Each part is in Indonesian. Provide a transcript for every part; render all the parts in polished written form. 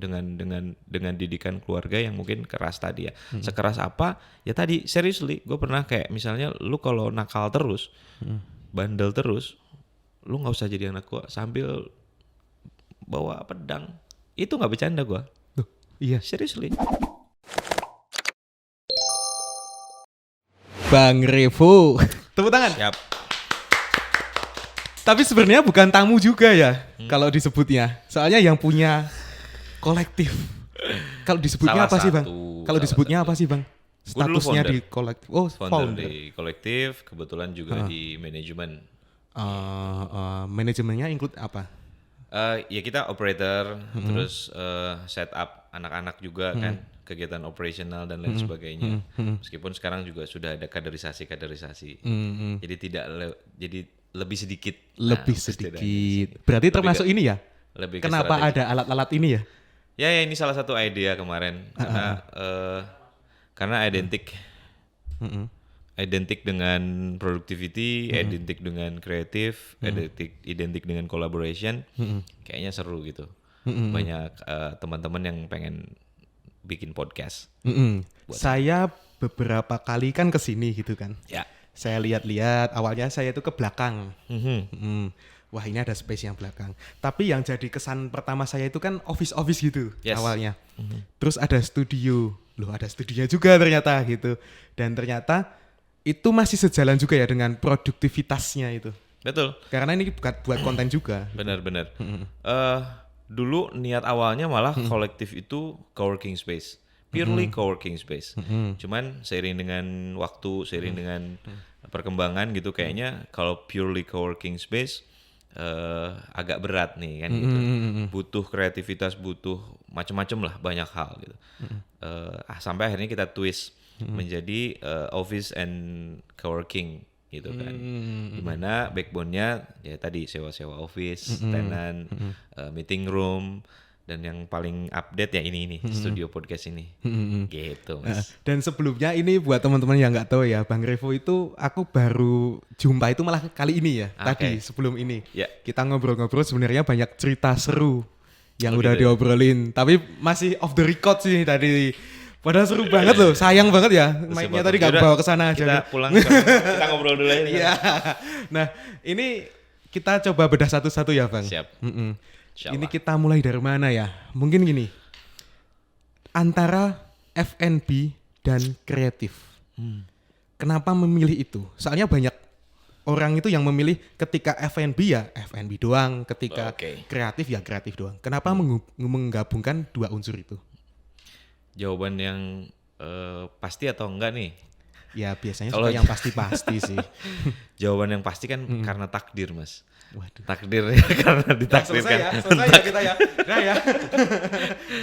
dengan didikan keluarga yang mungkin keras tadi ya. Sekeras apa? Ya tadi seriously, gue pernah kayak misalnya lu kalau nakal terus, bandel terus, lu nggak usah jadi anak gue sambil bawa pedang. Itu nggak bercanda gue. Iya. Seriously. Bang Revo. Tepuk tangan. Siap. Tapi sebenarnya bukan tamu juga ya kalau disebutnya. Soalnya yang punya kolektif. Kalau disebutnya Salah apa sih, Bang? satu- Kalau salah disebutnya satu. apa sih, Bang? Gua dulu Statusnya founder. di kolektif. Oh, founder. Di kolektif, kebetulan juga di manajemen. Manajemennya include apa? Ya kita operator, terus setup anak-anak juga kan, kegiatan operasional dan lain sebagainya. Meskipun sekarang juga sudah ada kaderisasi. Jadi jadi lebih sedikit. Lebih sedikit. Berarti Lebih termasuk ke- ini ya? Lebih ke Kenapa strategi. ada alat-alat ini ya? Ya ini salah satu idea kemarin karena identik dengan productivity, identik dengan kreatif, identik dengan collaboration, kayaknya seru gitu. Banyak teman-teman yang pengen bikin podcast. Saya beberapa kali kan kesini gitu kan. Ya. Saya lihat-lihat, awalnya saya itu ke belakang. Mhm. Wah, ini ada space yang belakang. Tapi yang jadi kesan pertama saya itu kan office gitu Yes. awalnya. Terus ada studio. Loh, ada studio juga ternyata gitu. Dan ternyata itu masih sejalan juga ya dengan produktivitasnya itu. Betul. Karena ini buat konten juga. Benar-benar. Dulu niat awalnya malah kolektif itu coworking space, purely coworking space. Cuman seiring dengan waktu, seiring dengan perkembangan gitu, kayaknya kalau purely coworking space agak berat nih kan gitu. Butuh kreativitas, butuh macam-macam lah, banyak hal gitu. Sampai akhirnya kita twist menjadi office and coworking gitu kan, dimana backbone-nya ya tadi sewa office, tenan, meeting room, dan yang paling update ya ini studio podcast ini, gitu Mas. Dan sebelumnya ini buat teman-teman yang nggak tahu ya, Bang Revo itu aku baru jumpa itu malah kali ini ya. Tadi sebelum ini Ya. kita ngobrol-ngobrol, sebenarnya banyak cerita seru yang Oh, udah gitu ya? diobrolin. Tapi masih off the record sih tadi. Padahal seru banget loh, sayang banget ya. Mic-nya tadi nggak Yaudah, bawa ke sana aja. kita pulang kita ngobrol dulu aja. Iya. Nah, ini kita coba bedah satu-satu ya, Bang. Siap. Insyaallah. Ini kita mulai dari mana ya? Mungkin gini. Antara F&B dan kreatif. Kenapa memilih itu? Soalnya banyak orang itu yang memilih ketika F&B ya F&B doang, ketika Oke. kreatif ya kreatif doang. Kenapa menggabungkan dua unsur itu? Jawaban yang pasti atau enggak nih? Ya biasanya Kalau- suka yang pasti-pasti sih. Jawaban yang pasti kan karena takdir, Mas. Waduh. Takdir karena ditakdirkan. Selesai ya kita ya. Nah ya.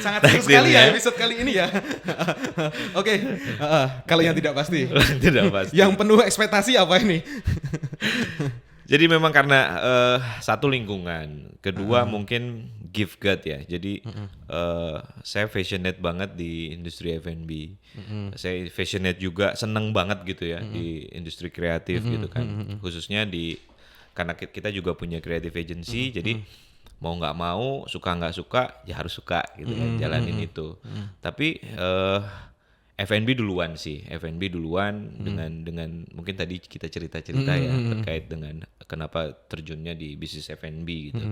Sangat seru sekali ya Takdirnya. episode kali ini ya. Oke, kalau yang tidak pasti. Tidak pasti. Yang penuh ekspektasi apa ini? Jadi memang karena satu lingkungan, kedua mungkin gift God ya. Jadi saya passionate banget di industri F&B. Saya passionate juga, seneng banget gitu ya di industri kreatif gitu kan. Khususnya karena kita juga punya creative agency, jadi mau nggak mau, suka nggak suka, ya harus suka gitu kan, jalanin itu. Tapi F&B duluan sih, F&B duluan dengan mungkin tadi kita cerita-cerita ya terkait dengan kenapa terjunnya di bisnis F&B gitu.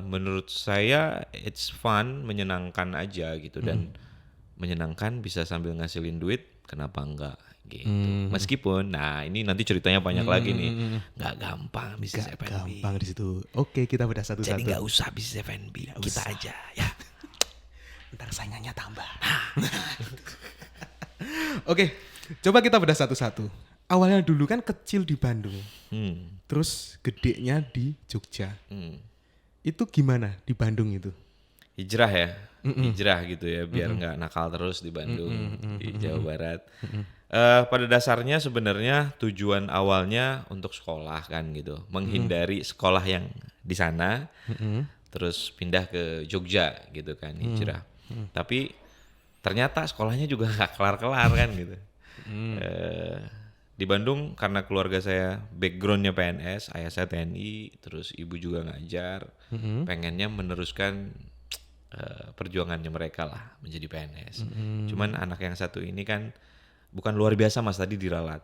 Menurut saya it's fun, menyenangkan aja gitu, dan menyenangkan bisa sambil ngasilin duit, kenapa enggak gitu. Meskipun, nah ini nanti ceritanya banyak lagi nih, nggak gampang bisnis F&B. Gampang di situ. Oke, kita bedah satu-satu. Jadi nggak usah bisnis F&B, kita aja ya. Ntar saingannya tambah. Oke, coba kita bedah satu-satu. Awalnya dulu kan kecil di Bandung, terus gedenya di Jogja. Itu gimana di Bandung itu? Hijrah ya, hijrah gitu ya, biar nggak nakal terus di Bandung, di Jawa Barat. Pada dasarnya sebenarnya tujuan awalnya untuk sekolah kan gitu, menghindari sekolah yang di sana, terus pindah ke Jogja gitu kan, hijrah. Tapi ternyata sekolahnya juga nggak kelar-kelar kan gitu. Di Bandung karena keluarga saya backgroundnya PNS, ayah saya TNI, terus ibu juga ngajar, pengennya meneruskan perjuangannya mereka lah menjadi PNS. Cuman anak yang satu ini kan bukan luar biasa Mas, tadi diralat.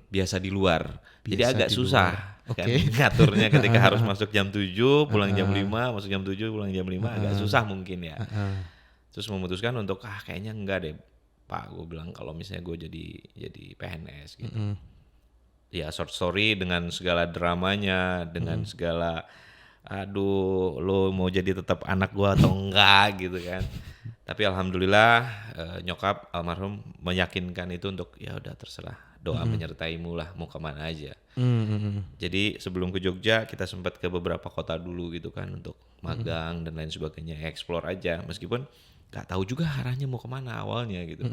Biasa di luar. Jadi Biasa agak di susah luar. kan Oke. ngaturnya ketika harus masuk jam 7, pulang jam 5, masuk jam 7, pulang jam 5 agak susah mungkin ya. Terus memutuskan untuk kayaknya enggak deh Pak, gue bilang kalau misalnya gue jadi PNS gitu. Ya short story dengan segala dramanya, dengan segala aduh lo mau jadi tetap anak gue atau enggak gitu kan. Tapi alhamdulillah nyokap almarhum meyakinkan itu untuk ya udah terserah, doa menyertaimu lah mau kemana aja. Jadi sebelum ke Jogja kita sempat ke beberapa kota dulu gitu kan untuk magang dan lain sebagainya, explore aja meskipun nggak tahu juga arahnya mau kemana awalnya gitu.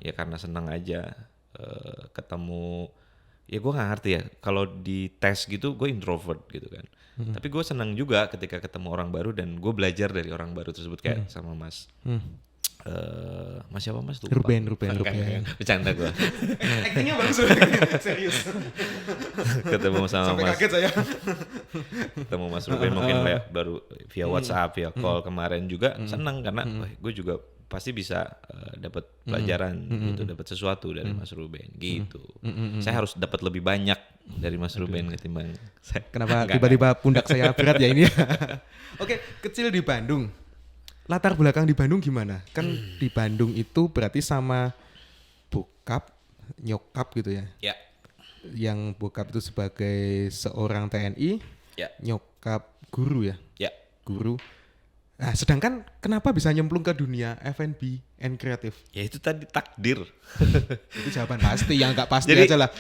Ya karena senang aja ketemu. Ya gue nggak ngerti ya kalau di tes gitu gue introvert gitu kan. Tapi gue senang juga ketika ketemu orang baru dan gue belajar dari orang baru tersebut kayak sama Mas. Mas siapa Mas tuh? Ruben. Bercanda gue. Actingnya bagus banget, serius. Ketemu sama Sampai Mas. kaget saya. Ketemu Mas Ruben mungkin baru via WhatsApp, via call kemarin juga senang karena gue juga pasti bisa dapat pelajaran gitu, dapat sesuatu dari Mas Ruben gitu. Saya harus dapat lebih banyak dari Mas Ruben ketimbang saya. Kenapa tiba-tiba pundak saya berat ya ini? Oke, kecil di Bandung. Latar belakang di Bandung gimana? Kan di Bandung itu berarti sama bokap, nyokap gitu ya. Ya. Yang bokap itu sebagai seorang TNI, Ya. nyokap guru ya. Ya. Guru. Nah, sedangkan kenapa bisa nyemplung ke dunia F&B and kreatif? Ya itu tadi takdir. Itu jawaban pasti, yang nggak pasti Jadi, aja lah.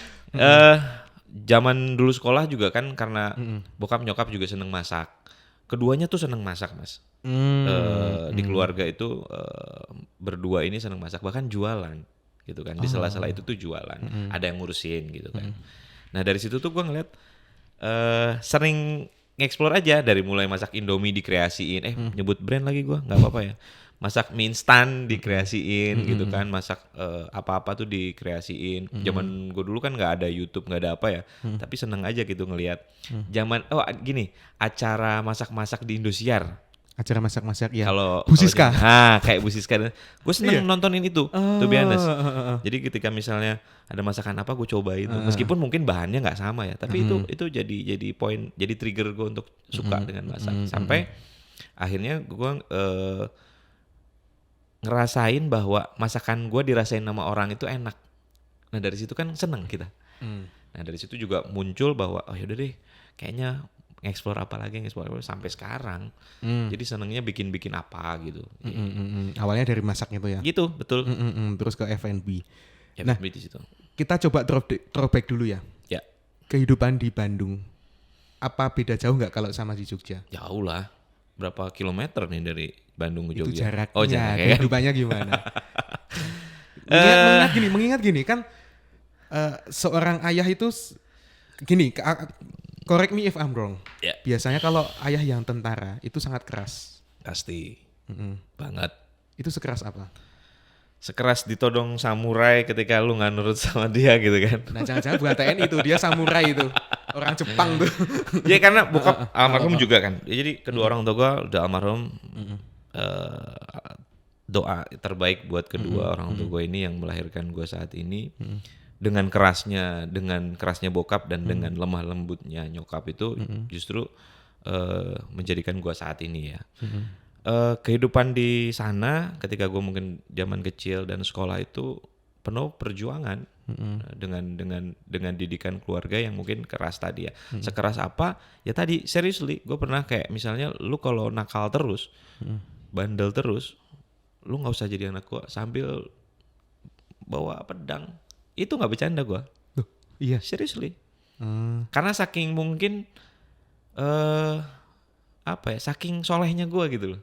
zaman dulu sekolah juga kan karena bokap nyokap juga seneng masak. Keduanya tuh seneng masak Mas. Di keluarga itu berdua ini seneng masak, bahkan jualan gitu kan. Di sela-sela itu tuh jualan. Ada yang ngurusin gitu kan. Nah dari situ tuh gue ngeliat sering nge-explore aja, dari mulai masak Indomie dikreasiin, nyebut brand lagi gue, nggak apa-apa ya. Masak mie instan dikreasiin gitu kan, masak apa-apa tuh dikreasiin. Zaman gue dulu kan nggak ada YouTube, nggak ada apa ya, tapi seneng aja gitu ngelihat. Zaman gini, acara masak-masak di Indosiar. Acara masak-masak ya. Kalau Bu Siska. kayak Bu Siska. Gue seneng nontonin itu, to be honest. Jadi ketika misalnya ada masakan apa gue cobain, meskipun mungkin bahannya nggak sama ya, tapi itu jadi poin, jadi trigger gue untuk suka dengan masak. Sampai akhirnya gue ngerasain bahwa masakan gue dirasain sama orang itu enak. Nah dari situ kan seneng kita. Nah dari situ juga muncul bahwa oh yaudah deh, kayaknya nge-explore apa lagi sampai sekarang. Jadi senengnya bikin apa gitu. Awalnya dari masak itu ya. Gitu, betul. Terus ke F&B. Ya, Nah, di situ. kita coba throwback dulu ya. Ya. Kehidupan di Bandung. Apa beda jauh nggak kalau sama di Jogja? Jauh lah. Berapa kilometer nih dari Bandung ke Itu Jogja? jaraknya. Oh, jaraknya. Kehidupannya gimana? mengingat gini kan seorang ayah itu gini, correct me if I'm wrong. Ya. Biasanya kalau ayah yang tentara itu sangat keras. Pasti. Banget. Itu sekeras apa? Sekeras ditodong samurai ketika lu nggak nurut sama dia gitu kan. Nah jangan-jangan bukan TNI itu, dia samurai itu. Orang Jepang tuh. Ya karena bokap almarhum juga kan. Ya, jadi kedua orang tua gue udah almarhum. Doa terbaik buat kedua orang tua gue ini yang melahirkan gue saat ini. Dengan kerasnya bokap dan dengan lemah lembutnya nyokap itu justru menjadikan gue saat ini ya. Kehidupan di sana ketika gue mungkin zaman kecil dan sekolah itu penuh perjuangan dengan didikan keluarga yang mungkin keras tadi ya. Sekeras apa? Ya tadi seriously gue pernah kayak misalnya lu kalau nakal terus, bandel terus, lu nggak usah jadi anak gue sambil bawa pedang. Itu nggak bercanda gue. Iya. Seriously. Karena saking mungkin saking solehnya gue gitu loh.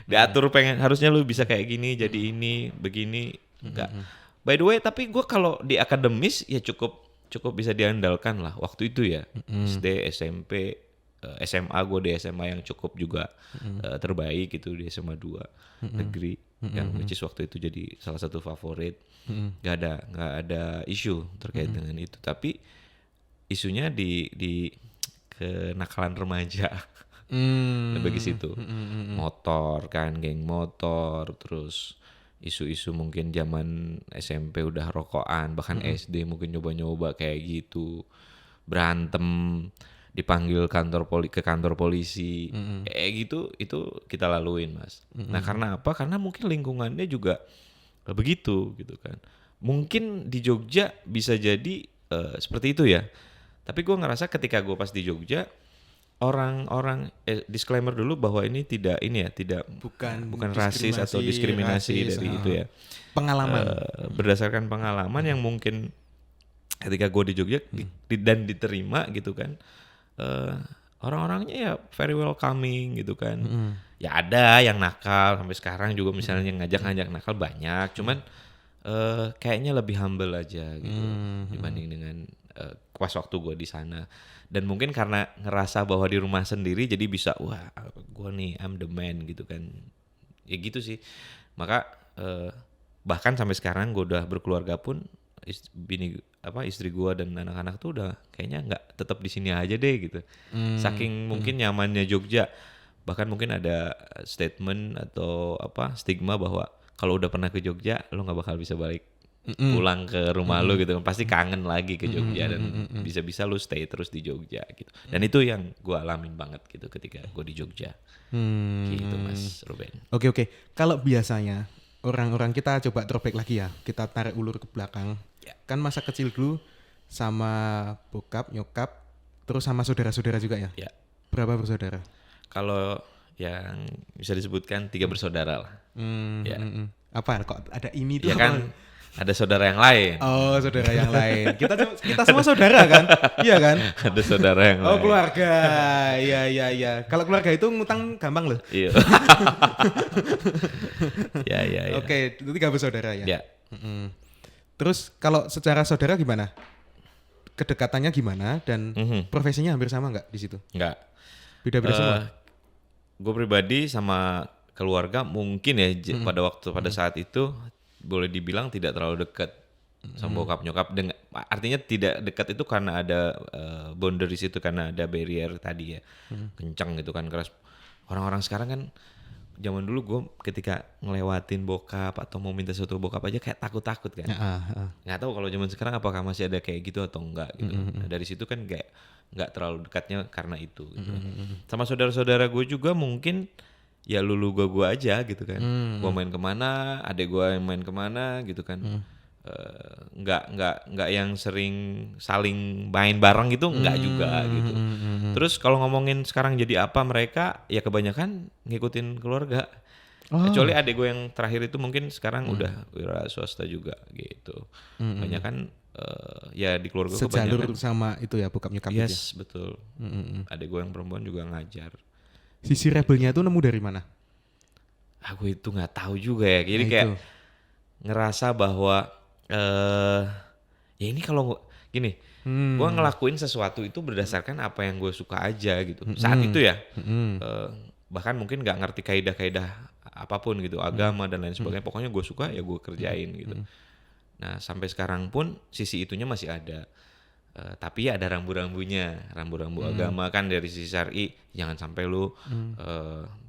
Diatur pengen harusnya lu bisa kayak gini, jadi ini, begini, enggak. By the way, tapi gue kalau di akademis ya cukup bisa diandalkan lah waktu itu ya. SD, SMP, SMA gue di SMA yang cukup juga terbaik gitu, di SMA 2 negeri yang which is waktu itu jadi salah satu favorit. Gak ada isu terkait dengan itu, tapi isunya di kenakalan remaja. Lebih ke situ. Motor kan, geng motor, terus isu-isu mungkin zaman SMP udah rokokan, bahkan SD mungkin nyoba-nyoba kayak gitu. Berantem, dipanggil ke kantor polisi. Kayak gitu itu kita laluin, Mas. Nah, karena apa? Karena mungkin lingkungannya juga begitu gitu kan. Mungkin di Jogja bisa jadi seperti itu ya. Tapi gue ngerasa ketika gue pas di Jogja, orang-orang disclaimer dulu bahwa ini tidak bukan rasis atau diskriminasi dari itu ya. Pengalaman. Berdasarkan pengalaman yang mungkin ketika gue di Jogja dan diterima gitu kan, orang-orangnya ya very welcoming gitu kan. Ya ada yang nakal sampai sekarang juga misalnya yang ngajak-ngajak nakal banyak, cuman kayaknya lebih humble aja gitu dibanding dengan pas waktu gue di sana. Dan mungkin karena ngerasa bahwa di rumah sendiri jadi bisa wah gue nih I'm the man gitu kan. Ya gitu sih. Maka bahkan sampai sekarang gue udah berkeluarga pun istri gue dan anak-anak tuh udah kayaknya nggak tetap di sini aja deh gitu. Saking mungkin nyamannya Jogja. Bahkan mungkin ada statement atau stigma bahwa kalau udah pernah ke Jogja lo nggak bakal bisa balik pulang ke rumah lo gitu, pasti kangen lagi ke Jogja dan bisa-bisa lo stay terus di Jogja gitu. Dan itu yang gue alamin banget gitu ketika gue di Jogja. Gitu Mas Ruben. Oke. Kalau biasanya orang-orang kita coba throwback lagi ya, kita tarik ulur ke belakang. Ya. Kan masa kecil dulu sama bokap, nyokap, terus sama saudara-saudara juga ya? Ya. Berapa bersaudara? Kalau yang bisa disebutkan 3 bersaudara lah. Ya. Apa kok ada ini tuh? Ya kan ada saudara yang lain. Oh, saudara yang lain. Kita semua saudara kan? Iya kan? Ada saudara yang lain. Oh, keluarga. Iya. Kalau keluarga itu ngutang gampang loh. Iya. Ya. Oke, itu 3 bersaudara ya. Ya. Terus kalau secara saudara gimana? Kedekatannya gimana dan profesinya hampir sama nggak di situ? Nggak. Beda-beda semua. Gue pribadi sama keluarga mungkin ya pada saat itu boleh dibilang tidak terlalu dekat sama bokap nyokap. Artinya tidak dekat itu karena ada boundaries itu, karena ada barrier tadi ya, kencang gitu kan, keras. Orang-orang sekarang kan zaman dulu gue ketika ngelewatin bokap atau mau minta sesuatu bokap aja kayak takut-takut kan. Nggak tahu kalau zaman sekarang apakah masih ada kayak gitu atau enggak gitu. Nah, dari situ kan kayak nggak terlalu dekatnya karena itu gitu. Sama saudara-saudara gue juga mungkin ya lulu gue aja gitu kan. Gue main kemana, adek gue yang main kemana gitu kan. Nggak yang sering saling main bareng gitu, nggak juga gitu. Terus kalau ngomongin sekarang jadi apa mereka, ya kebanyakan ngikutin keluarga. Kecuali adek gue yang terakhir itu mungkin sekarang udah wira swasta juga gitu. Kebanyakan ya di keluarga gue sejalur kebanyakan sama itu ya bokap nyokap. Yes, betul. Adek gue yang perempuan juga ngajar. Sisi rebelnya itu nemu dari mana? Aku itu nggak tahu juga ya. Jadi kayak itu ngerasa bahwa ya ini kalau gini, gue ngelakuin sesuatu itu berdasarkan apa yang gue suka aja gitu. Saat itu ya, bahkan mungkin nggak ngerti kaidah-kaidah apapun gitu, agama dan lain sebagainya. Pokoknya gue suka ya gue kerjain gitu. Nah sampai sekarang pun sisi itunya masih ada. Tapi ya ada rambu-rambunya, rambu-rambu agama kan dari sisi syar'i, jangan sampai lu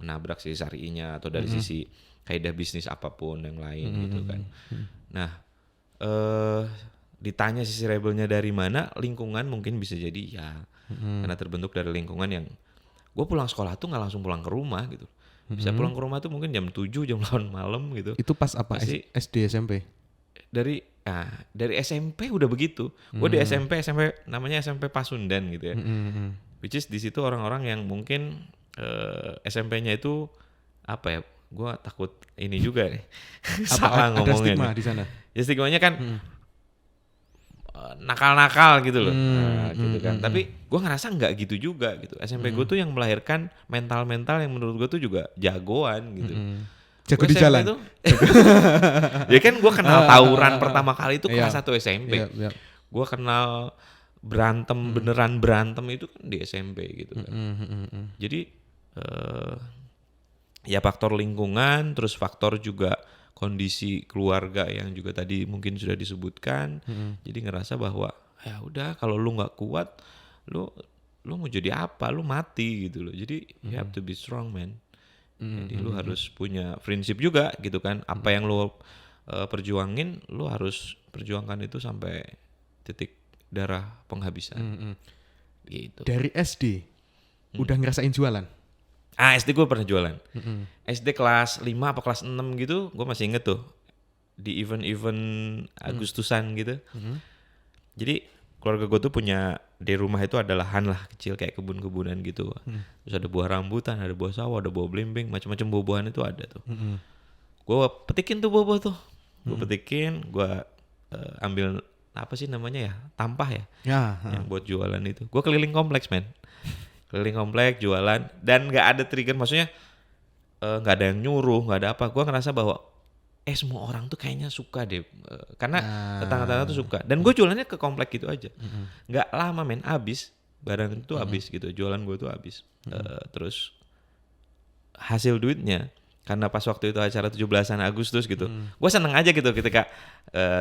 menabrak sisi syar'inya, atau dari sisi kaidah bisnis apapun yang lain gitu kan. Nah, ditanya sisi rebelnya dari mana, lingkungan mungkin bisa jadi ya, karena terbentuk dari lingkungan yang gue pulang sekolah tuh nggak langsung pulang ke rumah gitu. Bisa pulang ke rumah tuh mungkin jam 7, jam 8 malam gitu. Itu pas apa? SD, SMP? Dari SMP udah begitu. Gue di SMP namanya SMP Pasundan gitu ya. Which is di situ orang-orang yang mungkin SMP-nya itu apa ya? Gue takut ini juga nih. Salah ngomongnya. Ada stigma di sana. Ya stigmanya kan nakal-nakal gitu loh. Gitu kan. Tapi gue ngerasa nggak gitu juga gitu. SMP gue tuh yang melahirkan mental-mental yang menurut gue tuh juga jagoan gitu. Jago di jalan. Ya kan gue kenal tawuran pertama kali itu kelas 1 SMP. Gue kenal beneran berantem itu kan di SMP gitu kan. Jadi ya faktor lingkungan, terus faktor juga kondisi keluarga yang juga tadi mungkin sudah disebutkan. Jadi ngerasa bahwa ya udah kalau lu nggak kuat, lu lu mau jadi apa, lu mati gitu loh. Jadi you have to be strong man. Jadi lu harus punya prinsip juga gitu kan. Apa yang lu perjuangin, lu harus perjuangkan itu sampai titik darah penghabisan. Gitu. Dari SD udah ngerasain jualan? SD gue pernah jualan. SD kelas 5 apa kelas 6 gitu, gue masih inget tuh di event-event Agustusan gitu. Jadi keluarga gue tuh punya, di rumah itu ada lahan lah kecil kayak kebun-kebunan gitu. Terus ada buah rambutan, ada buah sawo, ada buah belimbing, macam-macam buah-buahan itu ada tuh. Gue petikin tuh buah-buah tuh. Gue petikin, gue ambil apa sih namanya ya, tampah ya, yang buat jualan itu. Gue keliling kompleks men, keliling kompleks jualan, dan nggak ada trigger, maksudnya nggak ada yang nyuruh, nggak ada apa. Gue ngerasa bahwa semua orang tuh kayaknya suka deh, karena tetangga-tetangga tuh suka. Dan gue jualannya ke komplek gitu aja, nggak lama men, abis barang itu abis gitu, jualan gue tuh abis. Terus hasil duitnya, karena pas waktu itu acara 17-an Agustus gitu, gue seneng aja gitu ketika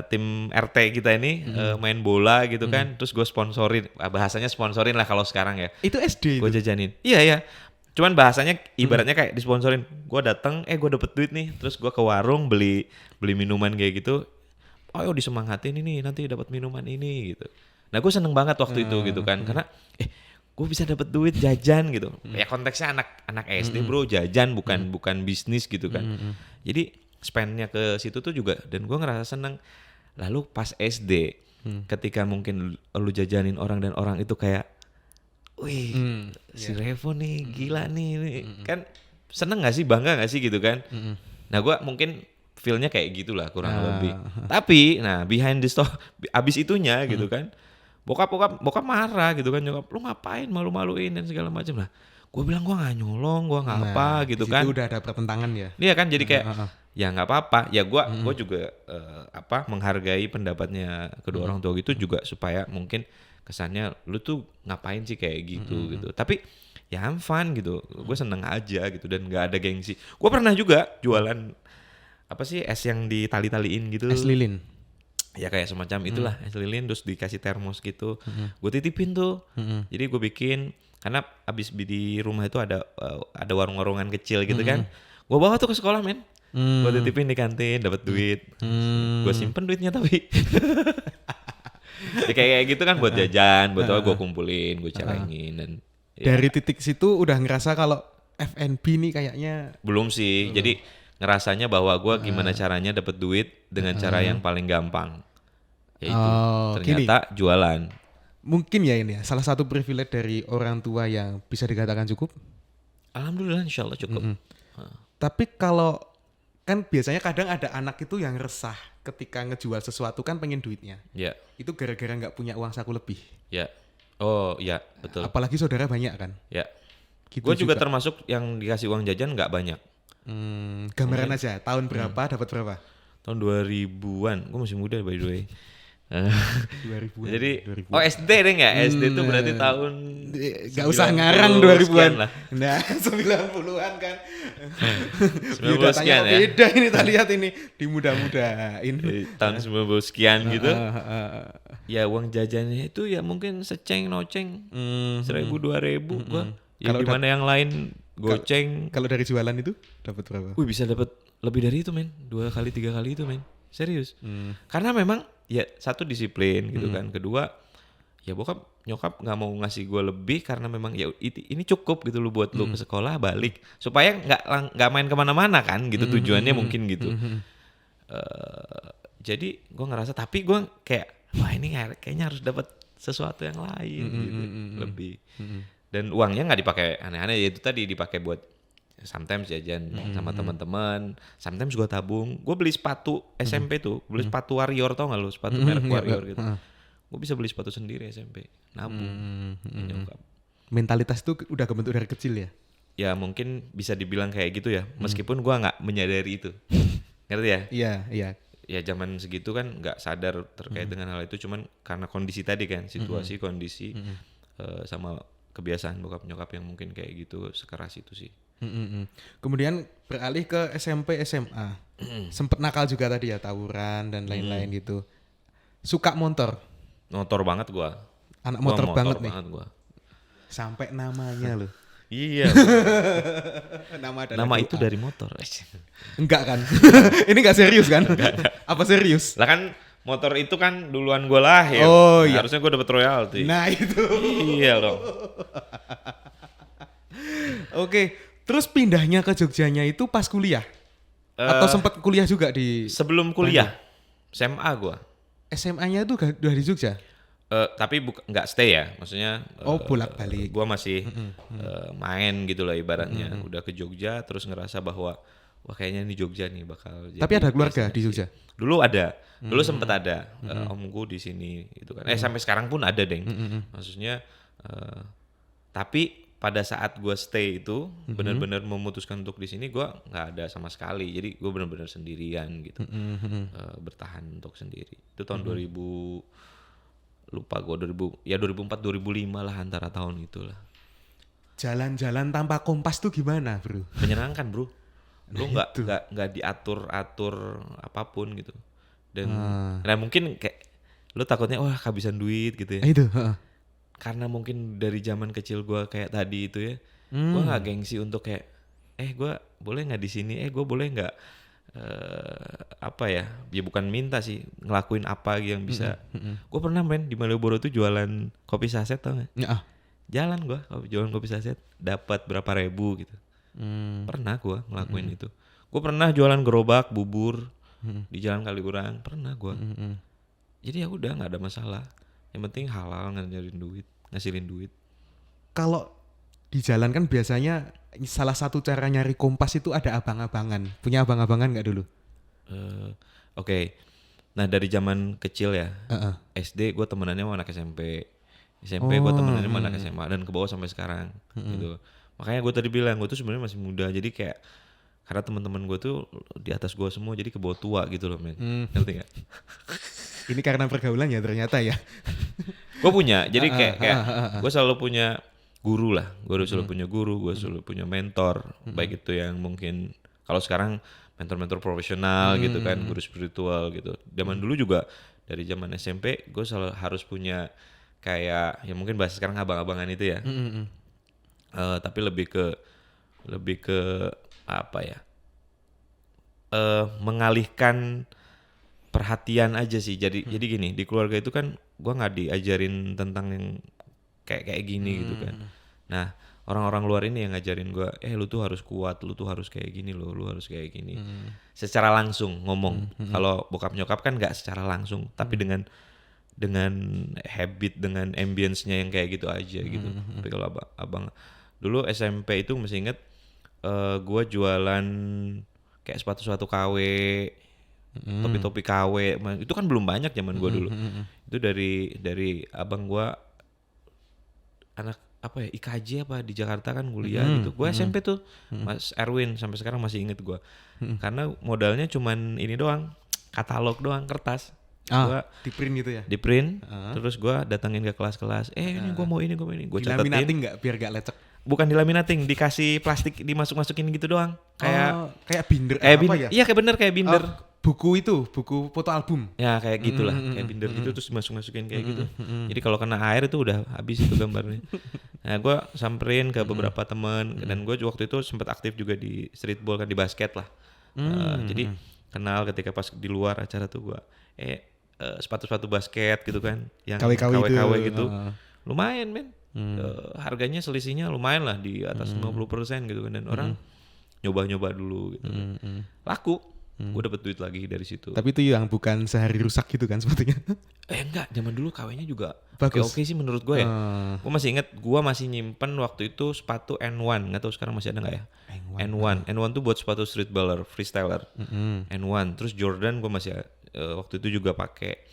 tim RT kita ini main bola gitu kan, terus gue sponsorin, bahasanya sponsorin lah kalau sekarang ya. Itu SD Gue jajanin. Iya. Cuman bahasanya ibaratnya kayak disponsorin. Gue datang, gue dapet duit nih, terus gue ke warung beli minuman kayak gitu. Oh disemangatin ini, nanti dapat minuman ini gitu. Nah gue seneng banget waktu itu gitu kan, karena gue bisa dapet duit jajan gitu. Ya konteksnya anak SD bro, jajan bukan bisnis gitu kan. Jadi spendnya ke situ tuh juga, dan gue ngerasa seneng. Lalu pas SD, ketika mungkin lu jajanin orang dan orang itu kayak, wih, si Revo nih gila nih, kan seneng gak sih, bangga gak sih gitu kan. Nah gue mungkin feel-nya kayak gitulah kurang lebih. Tapi nah behind the story, abis itunya gitu kan, bokap marah gitu kan, nyokap lu ngapain malu-maluin dan segala macam lah. Gue bilang gue gak nyolong, gue gak apa gitu kan. Itu udah ada pertentangan ya. Iya kan, jadi kayak ya nggak apa-apa. Ya gue juga menghargai pendapatnya kedua orang tua gitu juga, supaya mungkin kesannya lu tuh ngapain sih kayak gitu gitu. Tapi ya I'm fun gitu, gue seneng aja gitu, dan nggak ada gengsi. Gue pernah juga jualan apa sih, es yang ditali-taliin gitu. Es lilin. Ya kayak semacam itulah, es lilin, terus dikasih termos gitu. Gue titipin tuh. Jadi gue bikin, karena abis di rumah itu ada warung-warungan kecil gitu kan. Gue bawa tuh ke sekolah men. Gue titipin di kantin, dapat duit. Gue simpen duitnya tapi. Ya kayak gitu kan, buat jajan, buat apa gue kumpulin, gue celengin, dan dari titik situ udah ngerasa kalau F&B nih kayaknya belum sih. Jadi ngerasanya bahwa gue gimana caranya dapat duit dengan cara yang paling gampang, yaitu ternyata jualan. Mungkin ya ini ya salah satu privilege dari orang tua yang bisa dikatakan cukup. Alhamdulillah, insyaallah cukup. Tapi kalau kan biasanya kadang ada anak itu yang resah ketika ngejual sesuatu kan pengen duitnya. Ya. Itu gara-gara nggak punya uang saku lebih. Ya. Oh ya betul. Apalagi saudara banyak kan. Ya. Gitu gue juga termasuk yang dikasih uang jajan nggak banyak. Gambaran aja tahun berapa dapat berapa? Tahun 2000-an. Gue masih muda by the way. 2000-an. Jadi 2000-an. Oh SD deh nggak? SD itu berarti tahun gak usah ngarang 2000-an lah. Nah 90-an kan 90 sekian ya. Beda ini kita lihat ini di muda-mudain tahun 90 sekian gitu. Ya uang jajannya itu ya mungkin seceng noceng 1.000 2.000 gua. Ya Kalau gimana yang lain goceng. Kalau dari jualan itu dapat berapa? Wih bisa dapat lebih dari itu men, 2 kali 3 kali itu men, serius. Karena memang ya satu disiplin gitu kan, kedua ya bokap nyokap nggak mau ngasih gue lebih karena memang ya ini cukup gitu lu buat lu ke sekolah balik, supaya nggak main kemana-mana kan gitu, tujuannya mungkin gitu. Jadi gue ngerasa, tapi gue kayak wah ini kayaknya harus dapat sesuatu yang lain gitu lebih. Dan uangnya nggak dipakai aneh-aneh, ya itu tadi dipakai buat sometimes jajan sama teman-teman, sometimes gue tabung. Gue beli sepatu SMP tuh, beli sepatu Warrior, tau gak lu, sepatu merek Warrior gitu. Gue bisa beli sepatu sendiri SMP, nabung. Mentalitas itu udah kebentuk dari kecil ya? Ya mungkin bisa dibilang kayak gitu ya, meskipun gue nggak menyadari itu. Ngerti ya? Iya. Ya zaman segitu kan nggak sadar terkait dengan hal itu, cuman karena kondisi tadi kan, situasi, kondisi, sama kebiasaan bokap nyokap yang mungkin kayak gitu, sekeras itu sih. Kemudian beralih ke SMP SMA. Sempet nakal juga tadi ya, tawuran dan lain-lain gitu. Suka motor. Motor banget gua. Anak motor banget nih. Gua. Sampai namanya loh. Iya. Nama itu dari motor. Enggak kan? Ini enggak serius kan? Apa serius? Lah kan motor itu kan duluan gue lahir. Oh iya. Harusnya gue dapet royalti. Nah itu. Iya loh. Oke, terus pindahnya ke Jogjanya itu pas kuliah? Atau sempat kuliah juga di sebelum kuliah? SMA gue. SMA-nya itu udah di Jogja? Tapi nggak stay ya, maksudnya bolak-balik. Gue masih main gitu lah ibaratnya. Udah ke Jogja terus ngerasa bahwa wah kayaknya ini Jogja nih bakal jadi. Tapi ada keluarga di Jogja? Dulu ada, dulu sempet ada omku di sini gitu kan. Sampai sekarang pun ada deng. Maksudnya tapi pada saat gue stay itu benar-benar memutuskan untuk di sini, gue nggak ada sama sekali. Jadi gue benar-benar sendirian gitu, bertahan untuk sendiri. Itu tahun 2000 lupa gue 2004 2005 lah, antara tahun itulah. Jalan-jalan tanpa kompas tuh gimana, bro? Menyenangkan, bro. Lu nggak diatur apapun gitu. Dan nah mungkin kayak lu takutnya wah kehabisan duit gitu ya. Itu. Karena mungkin dari zaman kecil gue kayak tadi itu ya, gue nggak gengsi untuk kayak gue boleh nggak di sini, gue boleh nggak apa ya bukan minta sih, ngelakuin apa yang bisa. Gue pernah di Malioboro tuh jualan kopi saset, tau nggak? Jalan gue jualan kopi saset, dapat berapa ribu gitu. Pernah gue ngelakuin itu. Gue pernah jualan gerobak bubur di Jalan Kaliurang, pernah gue. Jadi ya udah nggak ada masalah. Yang penting halal, ngasilin duit. Kalau di jalan kan biasanya salah satu cara nyari kompas itu ada abang-abangan. Punya abang-abangan nggak dulu? Oke. Nah dari zaman kecil ya, SD gue temenannya sama anak SMP. SMP gue temenannya sama anak SMA dan ke bawah sampai sekarang. Gitu. Makanya gue tadi bilang gue tuh sebenarnya masih muda. Jadi kayak karena teman-teman gue tuh di atas gue semua, jadi ke bawah tua gitu loh, men. Ngerti nggak? Ini karena pergaulan ya ternyata ya. Gue punya, jadi kayak gue selalu punya guru lah. Gue selalu punya guru, gue selalu punya mentor. Baik itu yang mungkin kalau sekarang mentor-mentor profesional gitu kan, guru spiritual gitu. Zaman dulu juga dari zaman SMP gue selalu harus punya kayak ya mungkin bahasa sekarang abang-abangan itu ya. Tapi lebih ke apa ya? Mengalihkan perhatian aja sih. Jadi gini, di keluarga itu kan gue nggak diajarin tentang yang kayak gini gitu kan. Nah orang-orang luar ini yang ngajarin gue, lu tuh harus kuat, lu tuh harus kayak gini loh, lu harus kayak gini. Secara langsung ngomong. Kalau bokap nyokap kan nggak secara langsung, tapi dengan habit, dengan ambience-nya yang kayak gitu aja gitu. Tapi kalau abang dulu SMP itu masih inget, gue jualan kayak sepatu KW, topi-topi KW, itu kan belum banyak zaman gue dulu. Itu dari abang gue, anak apa ya IKJ apa di Jakarta kan kuliah gitu. Gue SMP tuh Mas Erwin, sampai sekarang masih inget gue. Karena modalnya cuman ini doang, katalog doang, kertas. Gua di print gitu ya? Di print, terus gue datengin ke kelas-kelas. Ini gue mau ini, gue catetin. Dilaminating nggak biar gak lecek? Bukan dilaminating, dikasih plastik dimasuk-masukin gitu doang. Kayak binder binder. ya? Iya kayak binder. Buku foto album. Ya kayak gitulah, kayak binder gitu terus masukin kayak gitu. Jadi kalau kena air itu udah habis itu gambarnya. Nah gue samperin ke beberapa teman, dan gue waktu itu sempat aktif juga di streetball kan, di basket lah. Jadi kenal ketika pas di luar acara tuh gue sepatu-sepatu basket gitu kan, yang KW gitu. Lumayan men. Harganya selisihnya lumayan lah, di atas 50% gitu kan, dan orang nyoba-nyoba dulu gitu. Laku. Gue dapet duit lagi dari situ. Tapi itu yang bukan sehari rusak gitu kan sepatunya? Enggak, zaman dulu KW-nya juga oke sih menurut gue ya. Gue masih inget, gue masih nyimpen waktu itu sepatu N1, nggak tahu sekarang masih ada nggak ya? N1 tuh buat sepatu street baller, freestyler. N1, terus Jordan gue masih waktu itu juga pakai.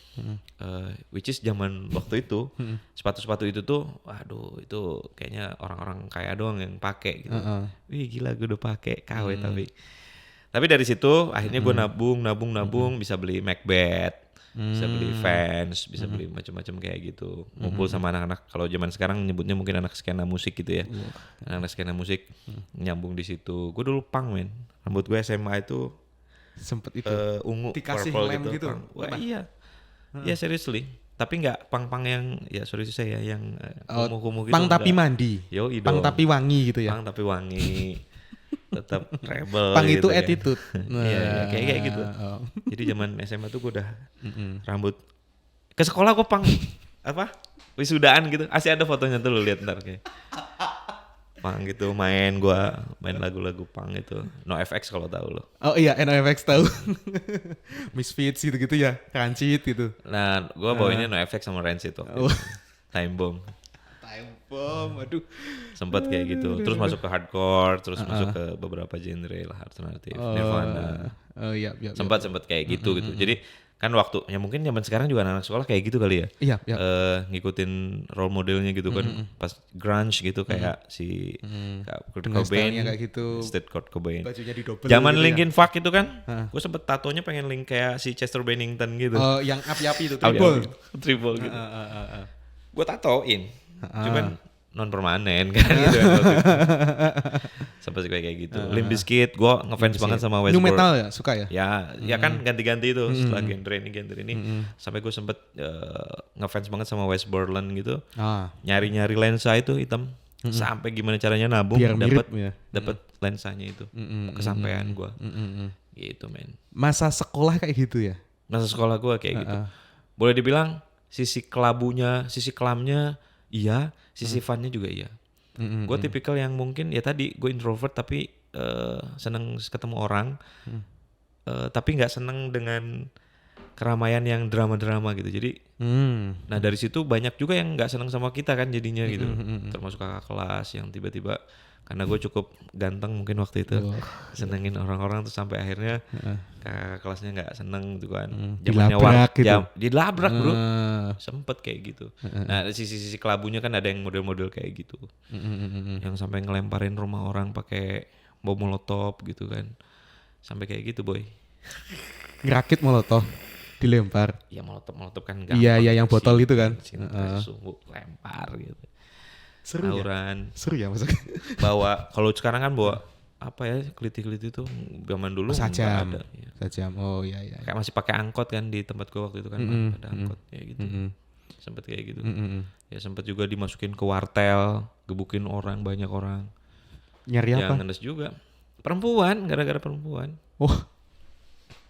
Which is zaman waktu itu sepatu-sepatu itu tuh, waduh itu kayaknya orang-orang kaya doang yang pakai gitu. Wih gila, gue udah pakai KW tapi dari situ akhirnya gue nabung bisa beli Macbeth, bisa beli Vans, bisa beli macam-macam kayak gitu. Ngumpul sama anak-anak, kalau zaman sekarang nyebutnya mungkin anak skena musik gitu ya. Anak skena musik nyambung di situ. Gue dulu punk men, rambut gue SMA itu sempet itu ungu, dikasih purple lem gitu. Wah iya, ya seriously. Tapi nggak pang-pang yang ya sorry saya yang kumuh-kumuh gitu. Pang tapi enggak. mandi. Yoi Pang dong. tapi wangi gitu ya. Pang tapi wangi. Tetap rebel Pang gitu itu kan. attitude. Iya, kayak gitu. Oh. Jadi zaman SMA tuh gue udah rambut ke sekolah gue pang apa wisudaan gitu. Asli ada fotonya tuh lu lihat ntar kayak pang gitu main lagu-lagu pang itu. NoFX kalau tahu lo. Oh iya, NoFX tahu. Misfits gitu-gitu ya, Rancid gitu. Nah, gue bawainnya NoFX sama Rancid waktu Oh. itu. Time Bomb. Time Bomb, aduh. Sempet kayak gitu. Terus masuk ke hardcore, terus masuk ke beberapa genre lah alternatif. Nirvana. Oh iya, iya. Sempat kayak gitu gitu. Jadi kan waktu ya mungkin zaman sekarang juga anak sekolah kayak gitu kali ya. Iya, iya. Ngikutin role modelnya gitu kan. Pas grunge gitu kayak si Kurt Dengan Cobain, stylenya kayak gitu. State Kurt Cobain. Bajunya didobel Zaman gitu ya. Linkin Park itu kan, gue sempet tatonya pengen link kayak si Chester Bennington gitu. Oh, yang api-api itu, Triple. tribal. Triple gitu. Heeh. Gue tatoin, cuman non permanen kan gitu kan waktu itu. Sampai kayak gitu. Limp Bizkit, gue ngefans banget sama Westboro. New metal ya, suka ya? Ya kan ganti-ganti itu setelah genre ini. Sampai gue sempet ngefans banget sama West Borland gitu. Ah, Nyari-nyari lensa itu hitam. Sampai gimana caranya nabung biar mirip dapat ya. dapat lensanya itu. Kesampaian gue. Gitu men. Masa sekolah kayak gitu ya? Masa sekolah gue kayak gitu. Boleh dibilang sisi kelabunya, sisi kelamnya iya, sisi funnya juga iya. Gue tipikal yang mungkin ya tadi gue introvert tapi seneng ketemu orang, tapi nggak seneng dengan keramaian yang drama-drama gitu. Jadi, nah dari situ banyak juga yang nggak seneng sama kita kan jadinya gitu. Termasuk kakak kelas yang tiba-tiba karena gue cukup ganteng mungkin waktu itu senengin orang-orang tuh sampai akhirnya kakak kelasnya nggak seneng gitu kan. Dilabrak gitu. Dilabrak bro. Sempet kayak gitu. Nah sisi-sisi kelabunya kan ada yang model-model kayak gitu. Yang sampai ngelemparin rumah orang pakai bom molotov gitu kan. Sampai kayak gitu boy. Ngerakit molotov, dilempar. Ya molotov kan Iya, yang botol itu kan. Sungguh lempar gitu. Seru ya? Tawuran. Seru ya maksudnya? Bawa, kalau sekarang kan bawa apa ya keliti-keliti tuh zaman dulu nggak Sajam. ada. Ya. Sajam, oh iya. Kayak masih pakai angkot kan di tempat gua waktu itu kan ada angkot ya gitu. Sempet kayak gitu. Ya sempet juga dimasukin ke wartel, gebukin orang, banyak orang. Nyari apa? Yang ngenes juga. Perempuan, gara-gara perempuan. Oh,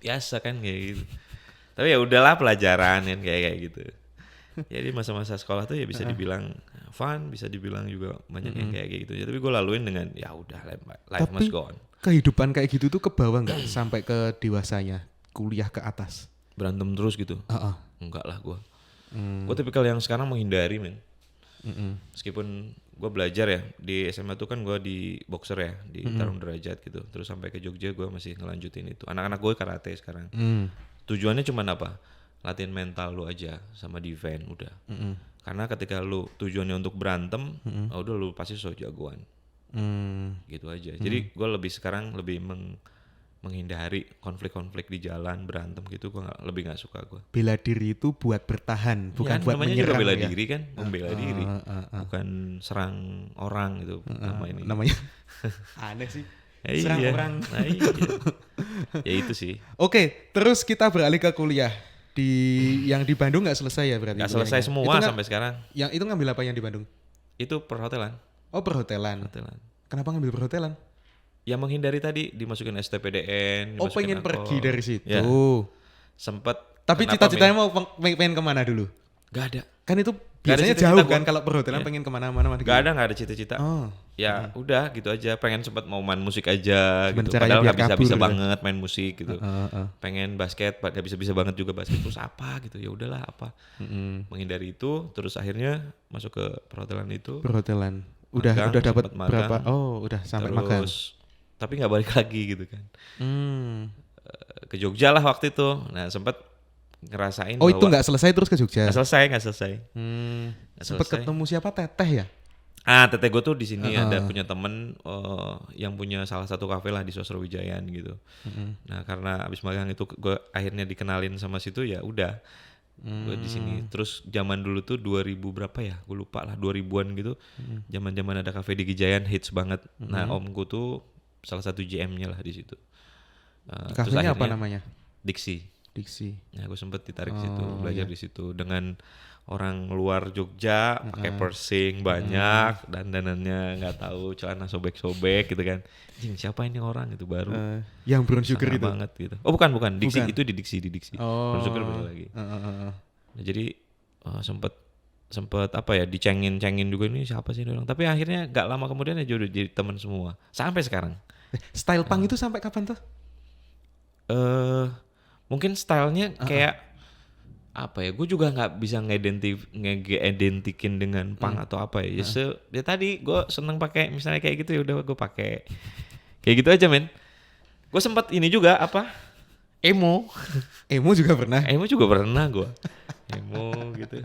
Biasa kan kayak gitu. Tapi ya udahlah pelajaran kan kayak gitu. Jadi masa-masa sekolah tuh ya bisa dibilang fun, bisa dibilang juga banyak yang kayak gitu. Ya, tapi gue laluin dengan ya udah life must go on. kehidupan kayak gitu tuh ke bawah nggak sampai ke dewasanya, kuliah ke atas? Berantem terus gitu. Enggak lah gue. Gue tipikal yang sekarang menghindari men. Meskipun gue belajar ya di SMA tuh kan gue di boxer ya di tarung derajat gitu. Terus sampai ke Jogja gue masih ngelanjutin itu. Anak-anak gue karate sekarang. Tujuannya cuma apa? Latihan mental lu aja sama defense udah. Karena ketika lu tujuannya untuk berantem, udah lu pasti so jagoan. Gitu aja. Jadi gue sekarang lebih menghindari konflik-konflik di jalan berantem gitu. Gue lebih nggak suka gue. Bela diri itu buat bertahan, bukan Ya, buat namanya menyerang. juga bela ya? diri kan, membela diri, bukan serang orang gitu. Namanya aneh sih. Ya, Serang iya. orang. Nah, iya. Ya itu sih. Oke, terus kita beralih ke kuliah. Yang di Bandung nggak selesai ya berarti? Gak selesai kuliahnya? semua Itu sampai sekarang. Yang itu ngambil apa yang di Bandung? Itu perhotelan. Oh, perhotelan. Kenapa ngambil perhotelan? Ya menghindari tadi dimasukin STPDN. Oh, pengen dimasukin pergi Akor. dari situ. Ya, sempet. Tapi Kenapa, cita-citanya mau pengen kemana dulu? Gak ada. Kan itu Gak ada biasanya cita-cita jauh gua. kan kalau perhotelan pengen kemana-mana. Gak ada cita-cita. Oh. Ya udah gitu aja. Pengen sempet mau main musik aja Cuman gitu. caranya Padahal biar gak bisa-bisa kabur, banget main musik gitu. Pengen basket, gak bisa-bisa banget juga basket. Terus apa gitu? Ya udahlah apa. Menghindari itu. Terus akhirnya masuk ke perhotelan itu. Perhotelan. Udah Magang, dapat sempet magang. berapa? Oh, udah sampai magang. Tapi nggak balik lagi gitu kan. Ke Jogja lah waktu itu. Nah sempet ngerasain Oh, itu nggak selesai terus ke Jogja? nggak selesai. Nggak Sempet selesai. ketemu siapa? Teteh ya? Teteh gue tuh di sini ada punya temen yang punya salah satu kafe lah di Sosrowijayan gitu. Nah karena abis magang itu gue akhirnya dikenalin sama situ ya udah. Gue di sini. Terus zaman dulu tuh 2000 berapa ya? Gue lupa lah 2000-an gitu. Zaman-zaman ada kafe di Gijayan hits banget. Nah omku tuh salah satu GM-nya lah di situ. Terus Kafenya apa akhirnya namanya? Dixie. diksi. Nah, gue sempet ditarik di situ, belajar di situ dengan orang luar Jogja, pakai piercing banyak, dandanannya nggak tahu, celana sobek-sobek gitu kan. Jing, siapa ini orang itu baru. Yang brown sugar Sangat itu. banget gitu. Oh bukan, diksi Bukan. itu di diksi. Oh. Brown sugar beda lagi. Nah, jadi sempet apa ya, dicengin juga, ini siapa sih ini orang. Tapi akhirnya nggak lama kemudian aja udah jadi teman semua sampai sekarang. Style punk itu sampai kapan tuh? Mungkin stylenya kayak apa ya, gue juga nggak bisa ngedentikin dengan punk atau apa ya. Ya tadi gue seneng pakai misalnya kayak gitu, ya udah gue pakai kayak gitu aja men. Gue sempat ini juga apa, emo Juga pernah. gue emo gitu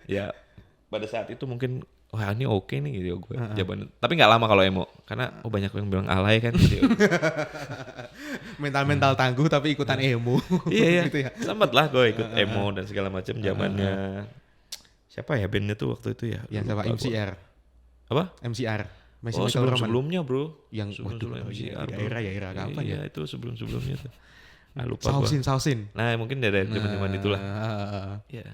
ya. Pada saat itu mungkin wah ini oke nih gitu gue jawaban. Tapi nggak lama kalau emo, karena banyak yang bilang alay kan gitu. Mental tangguh tapi ikutan emo. Iya gitu ya. sempet lah gue ikut emo dan segala macam zamannya. Siapa ya bandnya tuh waktu itu ya? Yang sama MCR. Apa? MCR. Oh sebelumnya bro. Yang sebelum MCR bro. Daerah kapan ya? Iya itu sebelumnya tuh. Lupa gue. Sausin. Nah mungkin dari zaman itulah. Iya.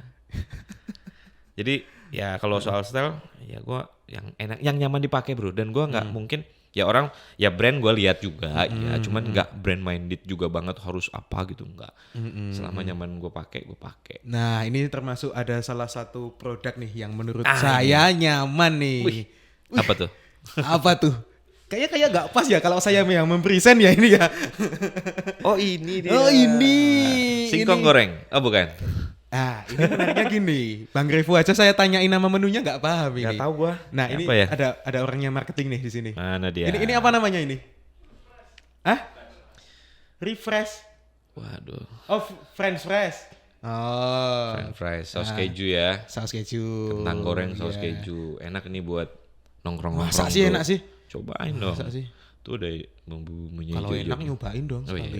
Jadi ya kalau soal style ya gue yang enak, yang nyaman dipakai bro. Dan gue nggak mungkin ya orang ya brand gue lihat juga ya, cuman nggak brand minded juga banget harus apa gitu, nggak. Selama nyaman gue pakai. Nah ini termasuk ada salah satu produk nih yang menurut saya nyaman nih. Wih, apa tuh? Apa tuh? Kayaknya nggak pas ya kalau saya yang mempresent ya ini ya. Oh ini dia. Oh ini. Singkong goreng. Oh bukan. Ah ini menariknya gini, Bang Revo aja saya tanyain nama menunya nggak paham ini. Nggak tahu gua. Nah ini apa ya? ada orangnya marketing nih di sini. Mana dia? Ini apa namanya ini? Refresh. Waduh. Oh French fries. Oh. French fries, saus keju ya. Saus keju. Kentang goreng, saus Iya. keju. Enak ini buat nongkrong-nongkrong. Masa sih bro. enak sih? Cobain dong. Masa sih? Tuh udah bumbu-bumbunya Kalau hijau-hijau. enak nyobain dong Oh, iya,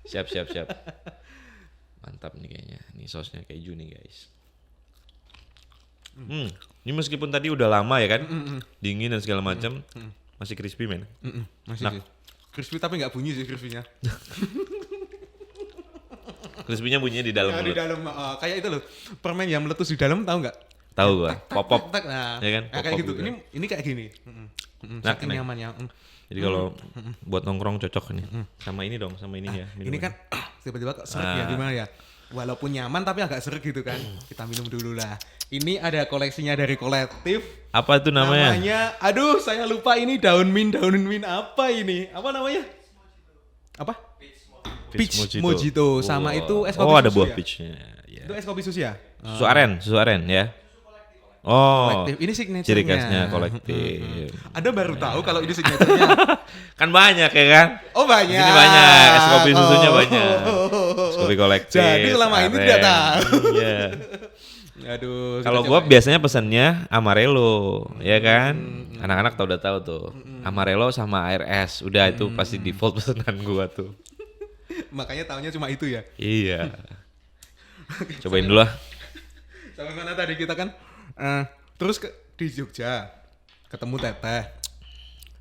sekalian. Siap. Mantap nih kayaknya. Ini sausnya keju nih guys. Ini meskipun tadi udah lama ya kan, dingin dan segala macam, masih crispy men. Masih Nah. sih. Crispy tapi nggak bunyi sih crispy-nya. Crispy-nya bunyinya di dalam Di mulut. dalam kayak itu loh. Permen yang meletus di dalam tahu nggak? Tahu gua, pop-pop. Nah, Ya kan? kayak Pop-pop gitu. juga. Ini kayak gini. Nah, Saking nyamannya. Jadi kalau buat nongkrong cocok nih. Sama ini dong, sama ini ya. Ini kan tiba-tiba kok seret ya gimana ya? Walaupun nyaman tapi agak seret gitu kan. Kita minum dulu lah. Ini ada koleksinya dari kolektif. Apa itu namanya? Aduh saya lupa ini daun mint apa ini? Apa namanya? Apa? Peach Mojito. Sama itu es kopi Oh, ada susu buah ya? peachnya. Ya. Itu es kopi susu ya? Susu aren ya. Oh, Kolektif. Ini signature-nya. ciri khasnya kolektif. Ada baru tahu kalau ini signature-nya. Kan banyak ya kan? Oh banyak. Di sini banyak, es kopi susunya banyak. Es kopi kolektif. Jadi selama ini aren. tidak tahu. Iya. Aduh. Kalau gua biasanya pesannya Amarelo, ya kan? Anak-anak udah tahu tuh. Amarelo sama air es. Udah itu pasti default pesanan gua tuh. Makanya tahunya cuma itu ya. Iya. Cobain dulu lah. Sampai mana tadi kita kan? Terus di Jogja ketemu Teteh.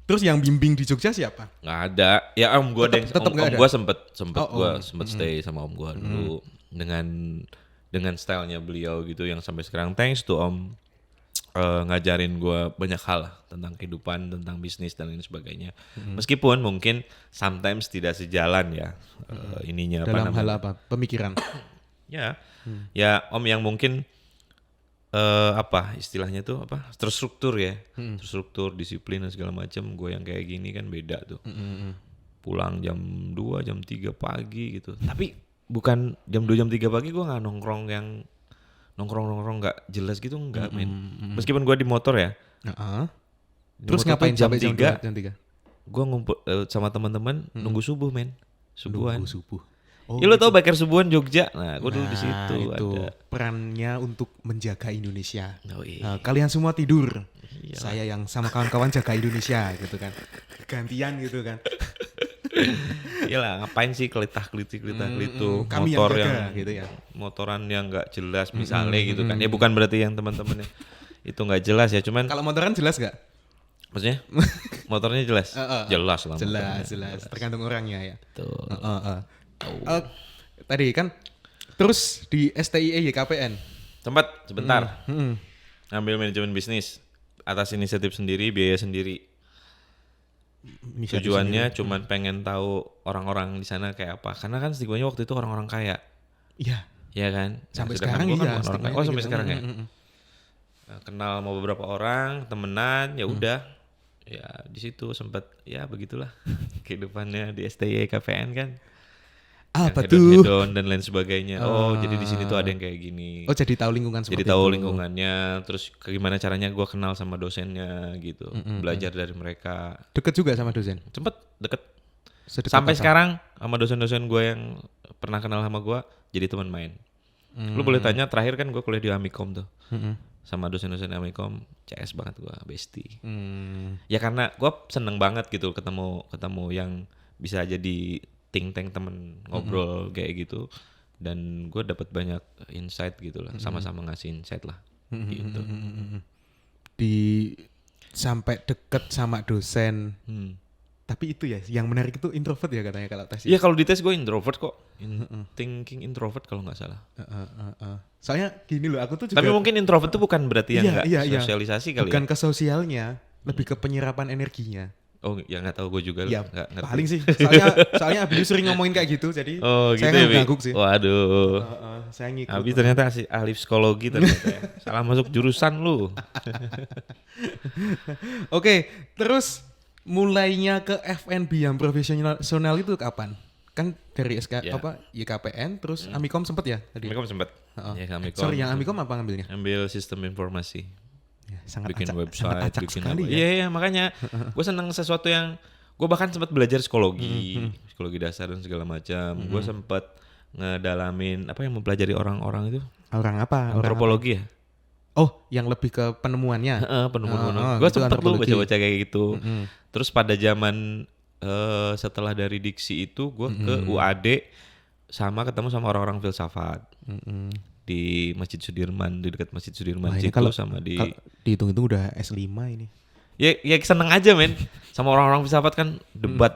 Terus yang bimbing di Jogja siapa? Nggak ada. Ya om gua Tetep om nggak ada? gua sempet Oh, gua om. sempet stay sama om gua dulu dengan stylenya beliau gitu yang sampai sekarang thanks to om ngajarin gua banyak hal lah tentang kehidupan, tentang bisnis dan lain sebagainya. Meskipun mungkin sometimes tidak sejalan ya ininya apa Dalam hal namanya. apa? Pemikiran. Ya. Ya om yang mungkin apa istilahnya tuh apa terstruktur ya, terstruktur, disiplin dan segala macam. Gue yang kayak gini kan beda tuh. Pulang jam 2, jam 3 pagi gitu. Tapi bukan jam 2, jam 3 pagi gue nggak nongkrong nggak jelas gitu, nggak men. Meskipun gue di motor ya. Di Terus motor ngapain tuh sampai jam 3? Jam 3? Gue ngumpul sama teman-teman nunggu subuh men. Subuhan. Nunggu subuh. Oh, Ya lo tau Biker Subuhan Jogja. Nah, gue dulu di situ itu ada. perannya untuk menjaga Indonesia. Oh, iya. Nah, kalian semua tidur. Iyalah. Saya yang sama kawan-kawan jaga Indonesia gitu kan. Gantian gitu kan. Iyalah ngapain sih kelitah-keliti kami motor yang yang jaga, gitu ya. motoran yang nggak jelas misalnya gitu kan. Ya bukan berarti yang teman-temannya itu nggak jelas ya, cuman Kalau motoran jelas gak? maksudnya motornya jelas. Jelas lah motornya. Jelas. Tergantung orangnya ya. Tuh. Tadi kan terus di STIE YKPN. Sempat sebentar Hmm. ngambil manajemen bisnis atas inisiatif sendiri, biaya sendiri. Inisiatif Tujuannya sendiri. cuman pengen tahu orang-orang di sana kayak apa. Karena kan stigmanya waktu itu orang-orang kaya, Iya. ya kan? Sampai Sedangkan sekarang gua kan iya. bukan orang kaya. stigmanya Oh sampai gitu. sekarang ya. Mm. Nah, kenal sama beberapa orang, temenan, ya udah. Ya di situ sempat ya begitulah kehidupannya di STY KPN kan. Apa Yang tuh? hedon dan lain sebagainya. Oh, jadi di sini tuh ada yang kayak gini. Oh, jadi tahu lingkungan Jadi seperti tahu itu. lingkungannya, terus gimana caranya gue kenal sama dosennya gitu, belajar dari mereka. Deket juga sama dosen. Sempet deket. Sedekat Sampai apa? sekarang sama dosen-dosen gue yang pernah kenal sama gue jadi teman main. Lu boleh tanya, terakhir kan gue kuliah di Amikom tuh, sama dosen-dosen Amikom, CS banget gue, bestie. Ya karena gue seneng banget gitu ketemu yang bisa jadi think tank temen ngobrol kayak gitu, dan gue dapat banyak insight gitu lah, sama-sama ngasih insight lah gitu. Di sampai deket sama dosen. Tapi itu ya, yang menarik itu introvert ya katanya kalau tes. Iya kalau di tes gue introvert kok, thinking introvert kalau nggak salah. Soalnya gini loh, aku tuh juga. Tapi mungkin introvert tuh bukan berarti yang nggak Iya. sosialisasi kali Bukan ya. ke sosialnya, lebih ke penyerapan energinya. Oh ya nggak tahu gue juga Ya nggak ngerti. paling sih. Soalnya Abi sering ngomongin kayak gitu, jadi Oh gitu saya ya, nggak Bi? ganggu sih. Waduh. Saya ngikut. Abi ternyata ahli psikologi ternyata ya. Salah masuk jurusan lu. Oke, terus mulainya ke FNB yang profesional itu kapan? Kan dari Ya. YKPN terus Amikom sempet ya tadi? Amikom sempat. Heeh. Ya Amikom. Sorry, yang Amikom apa ngambilnya? Ambil sistem informasi. Ya, sangat Bikin sangat website, acak bikin sekali apa. ya. Iya makanya gue seneng sesuatu yang gue bahkan sempat belajar psikologi dasar dan segala macam. Gue sempat ngedalamin apa yang mempelajari orang-orang itu. Orang apa? Orang Antropologi ya. Oh, yang lebih ke penemuannya. Penemuan. Gue gitu, sempet lu antropologi. baca-baca kayak gitu. Terus pada zaman setelah dari diksi itu gue ke UAD sama ketemu sama orang-orang filsafat di Masjid Sudirman, di dekat Masjid Sudirman Wah, ini situ sama di kalau dihitung-hitung udah S5 ini. ya seneng aja men sama orang-orang filsafat kan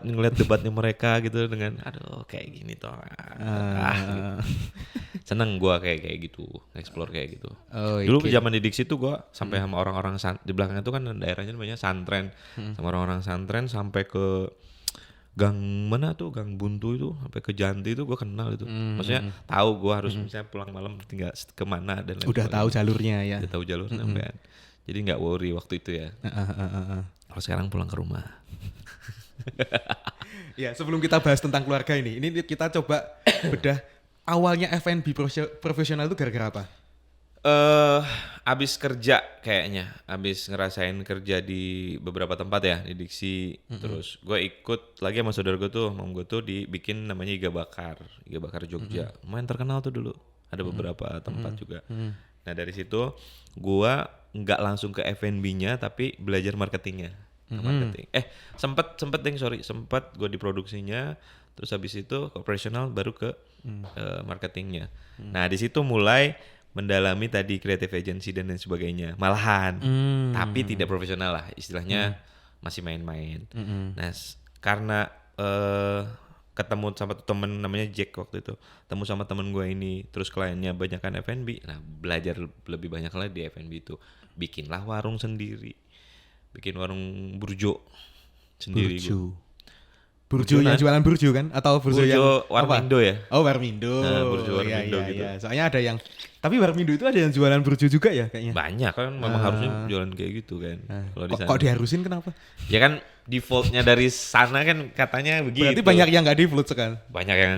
ngeliat debatnya mereka gitu dengan aduh kayak gini toh gitu. Seneng gue kayak gitu explore kayak gitu. Dulu zaman di diksi tuh gue sampai sama orang-orang di belakangnya tuh kan daerahnya banyak santren, sama orang-orang santren sampai ke gang mana tuh, gang Buntu itu sampai ke Janti itu gue kenal itu. Maksudnya tahu gue harus misalnya pulang malam tinggal kemana dan lain Udah tahu jalurnya ya. udah tahu jalur sampean. Jadi nggak worry waktu itu ya. Kalau sekarang pulang ke rumah. Ya, sebelum kita bahas tentang keluarga ini kita coba bedah awalnya FNB profesional itu gara-gara apa? Abis kerja kayaknya, abis ngerasain kerja di beberapa tempat ya di diksi, terus gue ikut lagi sama saudara gue tuh, mam gue tuh dibikin namanya Iga Bakar Jogja, lumayan terkenal tuh dulu, ada beberapa tempat juga. Nah dari situ gue nggak langsung ke F&B-nya tapi belajar marketingnya, marketing. Sempet gue di produksinya, terus habis itu ke operasional baru ke marketingnya. Nah di situ mulai mendalami tadi creative agency dan lain sebagainya, malahan tapi tidak profesional lah istilahnya, masih main-main. Nah karena ketemu sama temen namanya Jack waktu itu, ketemu sama temen gue ini, terus kliennya banyak kan F&B, nah belajar lebih banyak lagi di F&B itu, bikinlah warung sendiri, bikin warung burjo sendiri. Burjo yang jualan burjo kan? Atau burjo yang Warmindo apa? ya? Oh Warmindo. Burjo Warmindo gitu. Iya. Soalnya ada yang, tapi Warmindo itu ada yang jualan burjo juga ya kayaknya. Banyak kan, memang harusnya jualan kayak gitu kan. Kalau di sana. Kok diharusin kenapa? Ya kan defaultnya dari sana kan katanya begitu. Berarti banyak yang nggak default sekarang. Banyak yang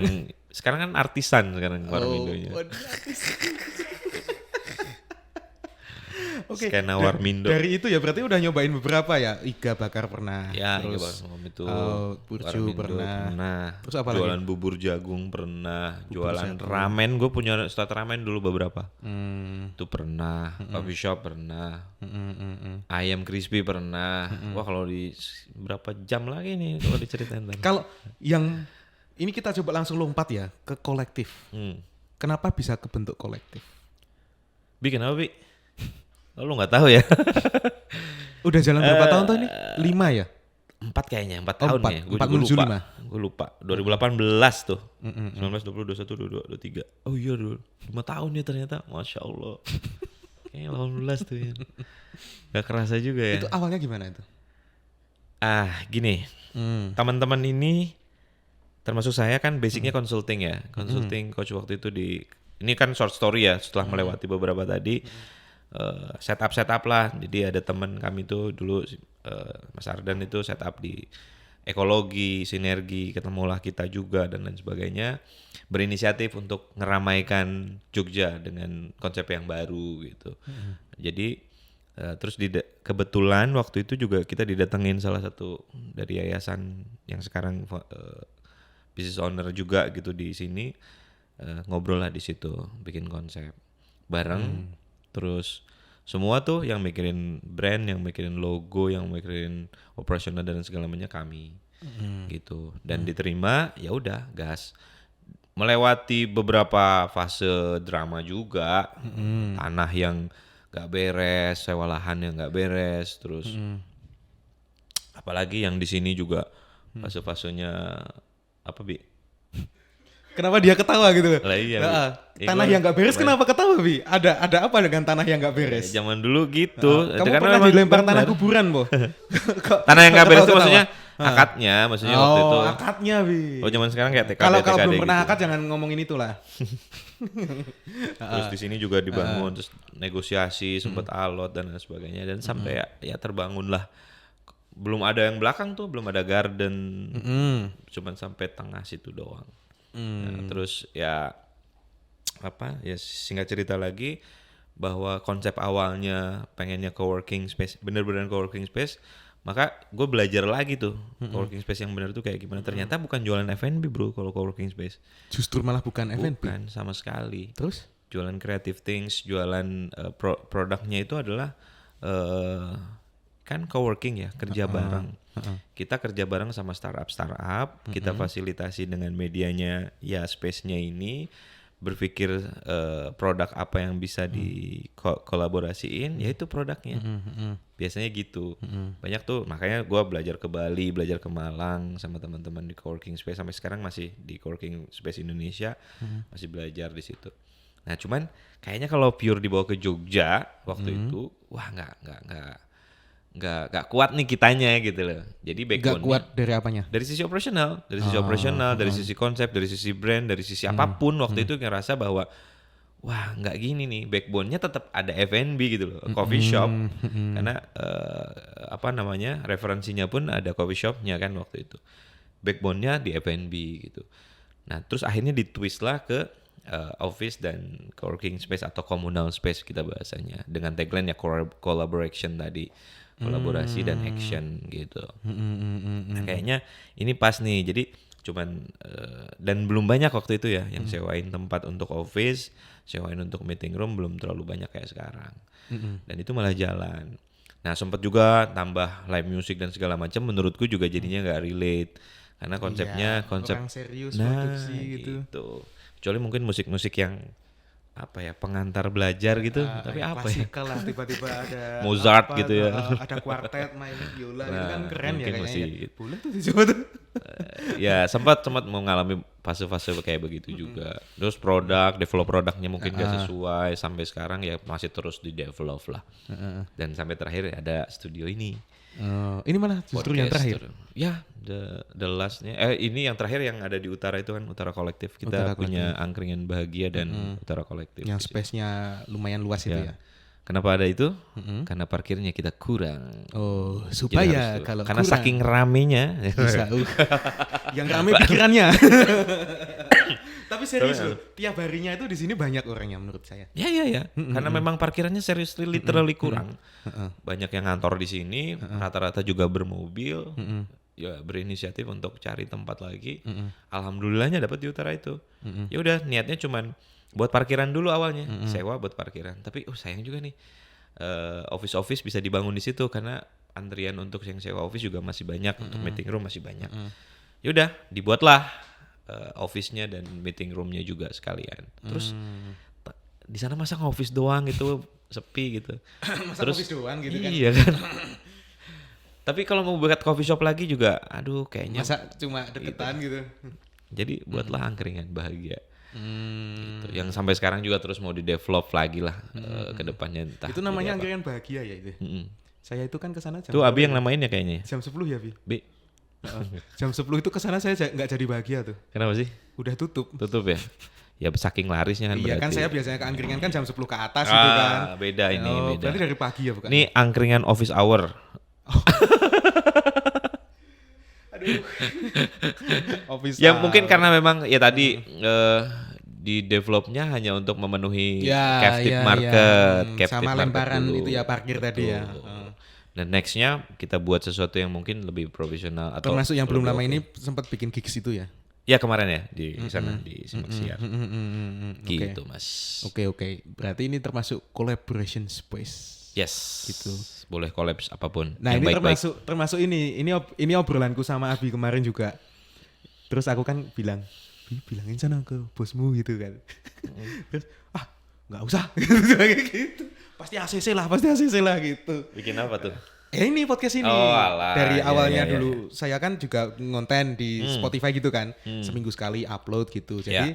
sekarang kan artisan sekarang Warmindonya. Oke. Skena Warmindo. Dari itu ya berarti udah nyobain beberapa ya. Iga Bakar pernah. Ya, terus itu. burjo pernah. Terus apa jualan lagi? bubur jagung pernah, jualan ramen. Gue punya start ramen dulu beberapa. Itu pernah, coffee shop pernah. Ayam crispy pernah. Wah, kalau di berapa jam lagi nih kalau diceritain tadi. Kalau yang ini kita coba langsung lompat ya ke kolektif. Kenapa bisa kebentuk kolektif? Bikin apa, Bi? Lu nggak tahu ya? Udah jalan berapa tahun tuh ini? 5 ya? 4 kayaknya, 4 Oh, tahun 4, ya. Gue 4 juga menuju lupa. 5. Gue lupa. 2018 tuh. 19, 20, 21, 22, 23. Oh iya, 5 tahun ya ternyata. Masya Allah. Kayaknya 18 tuh ya. Gak kerasa juga ya. Itu awalnya gimana itu? Gini. Teman-teman ini termasuk saya kan basicnya consulting ya. Consulting coach waktu itu ini kan short story ya, setelah melewati beberapa tadi. Setup lah. Jadi ada teman kami tuh dulu Mas Ardan itu setup di ekologi, sinergi, ketemulah kita juga dan lain sebagainya, berinisiatif untuk ngeramaikan Jogja dengan konsep yang baru gitu. Jadi terus kebetulan waktu itu juga kita didatengin salah satu dari yayasan yang sekarang business owner juga gitu di sini, ngobrol lah di situ, bikin konsep bareng. Terus semua tuh yang mikirin brand, yang mikirin logo, yang mikirin operasional dan segala macamnya kami gitu. Dan diterima, ya udah gas. Melewati beberapa fase drama juga, tanah yang gak beres, sewa lahan yang gak beres, terus apalagi yang di sini juga fase-fasenya apa Bi? Kenapa dia ketawa gitu? Lah iya, Bi. Tanah yang nggak beres kenapa ketawa, Bi? Ada apa dengan tanah yang nggak beres? Zaman dulu gitu. Kamu Karena pernah memang dilempar bener. tanah kuburan, Bo? Tanah yang nggak beres itu Ketawa-ketawa. maksudnya akadnya, maksudnya waktu itu. Oh, akadnya, Bi. Oh zaman sekarang kayak TKD, Kalau TKD belum pernah gitu. akad jangan ngomongin itulah. Terus di sini juga dibangun, terus negosiasi, sempat alot dan lain sebagainya, dan sampai ya terbangun lah. Belum ada yang belakang tuh, belum ada garden, cuman sampai tengah situ doang. Nah, terus ya singkat cerita lagi bahwa konsep awalnya pengennya coworking space, bener-bener coworking space, maka gue belajar lagi tuh coworking space yang bener tuh kayak gimana. Ternyata bukan jualan F&B bro kalau coworking space. Justru malah bukan F&B. Bukan sama sekali. Terus? Jualan creative things, jualan produknya itu adalah kan coworking ya, kerja bareng. Kita kerja bareng sama startup, kita fasilitasi dengan medianya ya space-nya ini, berpikir produk apa yang bisa dikolaborasiin, yaitu produknya. Biasanya gitu. Banyak tuh, makanya gue belajar ke Bali, belajar ke Malang sama teman-teman di coworking space, sampai sekarang masih di coworking space Indonesia, masih belajar di situ. Nah cuman kayaknya kalau pure dibawa ke Jogja waktu itu, wah nggak kuat nih kitanya gitu loh. Jadi backbone-nya Gak kuat dari apanya? dari sisi operasional, dari sisi konsep, dari sisi brand, dari sisi apapun waktu itu ngerasa bahwa wah nggak gini nih, backbone-nya tetap ada F&B gitu loh, coffee shop, karena referensinya pun ada coffee shop-nya kan waktu itu, backbone-nya di F&B gitu. Nah terus akhirnya ditwist lah ke office dan coworking space atau communal space kita bahasanya, dengan tagline ya collaboration tadi, kolaborasi dan action gitu. Nah, kayaknya ini pas nih, jadi cuman dan belum banyak waktu itu ya yang sewain tempat untuk office, sewain untuk meeting room, belum terlalu banyak kayak sekarang. Dan itu malah jalan. Nah sempat juga tambah live music dan segala macam, menurutku juga jadinya nggak relate karena konsepnya konsep orang serius produksi gitu. Kecuali mungkin musik-musik yang pengantar belajar gitu, tapi klasikal lah, tiba-tiba ada Mozart gitu ya. Ada kuartet main biola, itu kan keren ya mungkin kayaknya. masih Boleh tuh dicoba tuh. ya sempat mengalami fase-fase kayak begitu juga. Terus develop produknya mungkin gak sesuai, sampai sekarang ya masih terus di develop lah. Dan sampai terakhir ada studio ini. Ini malah justru yang terakhir. Ya, the lastnya. Ini yang terakhir yang ada di Utara itu kan, Utara Kolektif. Kita Utara punya Angkringan Bahagia dan Utara Kolektif. Yang space-nya lumayan luas itu ya. Kenapa ada itu? Karena parkirnya kita kurang. Oh, Jadi supaya harus kalau karena kurang saking ramenya bisa. Yang rame pikirannya. Tapi serius loh, tiap harinya itu di sini banyak orangnya menurut saya. Ya. Karena memang parkirannya serius literally kurang. Banyak yang ngantor di sini, rata-rata juga bermobil. Ya berinisiatif untuk cari tempat lagi. Alhamdulillahnya dapat di Utara itu. Ya udah, niatnya cuman buat parkiran dulu awalnya, sewa buat parkiran. Tapi sayang juga nih, office bisa dibangun di situ karena antrian untuk yang sewa office juga masih banyak, untuk meeting room masih banyak. Ya udah, dibuatlah office-nya dan meeting room-nya juga sekalian. Terus di sana masa office doang gitu, sepi gitu. Masa Terus office doang gitu kan. iya kan. Tapi kalau mau buat coffee shop lagi juga, aduh kayaknya. Masa cuma deketan gitu. Jadi buatlah angkringan bahagia. Gitu. Yang sampai sekarang juga terus mau di-develop lagi lah ke depannya entah. Itu namanya angkringan bahagia ya itu. Saya itu kan kesana jam Itu Abi yang namain ya kayaknya. jam 10 ya, Bi. B. Jam 10 itu kesana saya nggak jadi bahagia tuh. Kenapa sih? Udah tutup. Tutup ya? Ya saking larisnya kan Iya berarti. kan saya biasanya ke angkringan kan jam 10 ke atas gitu kan. Beda ini, beda. Berarti dari pagi ya bukan? Ini angkringan office hour. Aduh. Office Ya mungkin karena memang ya tadi di developnya hanya untuk memenuhi captive market, captive sama market lemparan dulu. itu ya parkir tadi ya. Dan nextnya kita buat sesuatu yang mungkin lebih profesional atau Termasuk yang belum lebih lama oke. ini sempat bikin gigs itu ya. Ya kemarin ya di sana di Simak Siar. Gitu Mas. Oke. Berarti ini termasuk collaboration space. Yes. Gitu. Boleh collabs apapun. Nah yang ini baik-baik. termasuk ini obrolanku sama Abi kemarin juga. Terus aku kan bilangin sana ke bosmu gitu kan. Terus nggak usah gitu. Pasti ACC lah gitu. Bikin apa tuh? Ini podcast ini. Oh, alah. Dari Ya, awalnya ya, ya, dulu saya kan juga ngonten di Spotify gitu kan. Seminggu sekali upload gitu. Jadi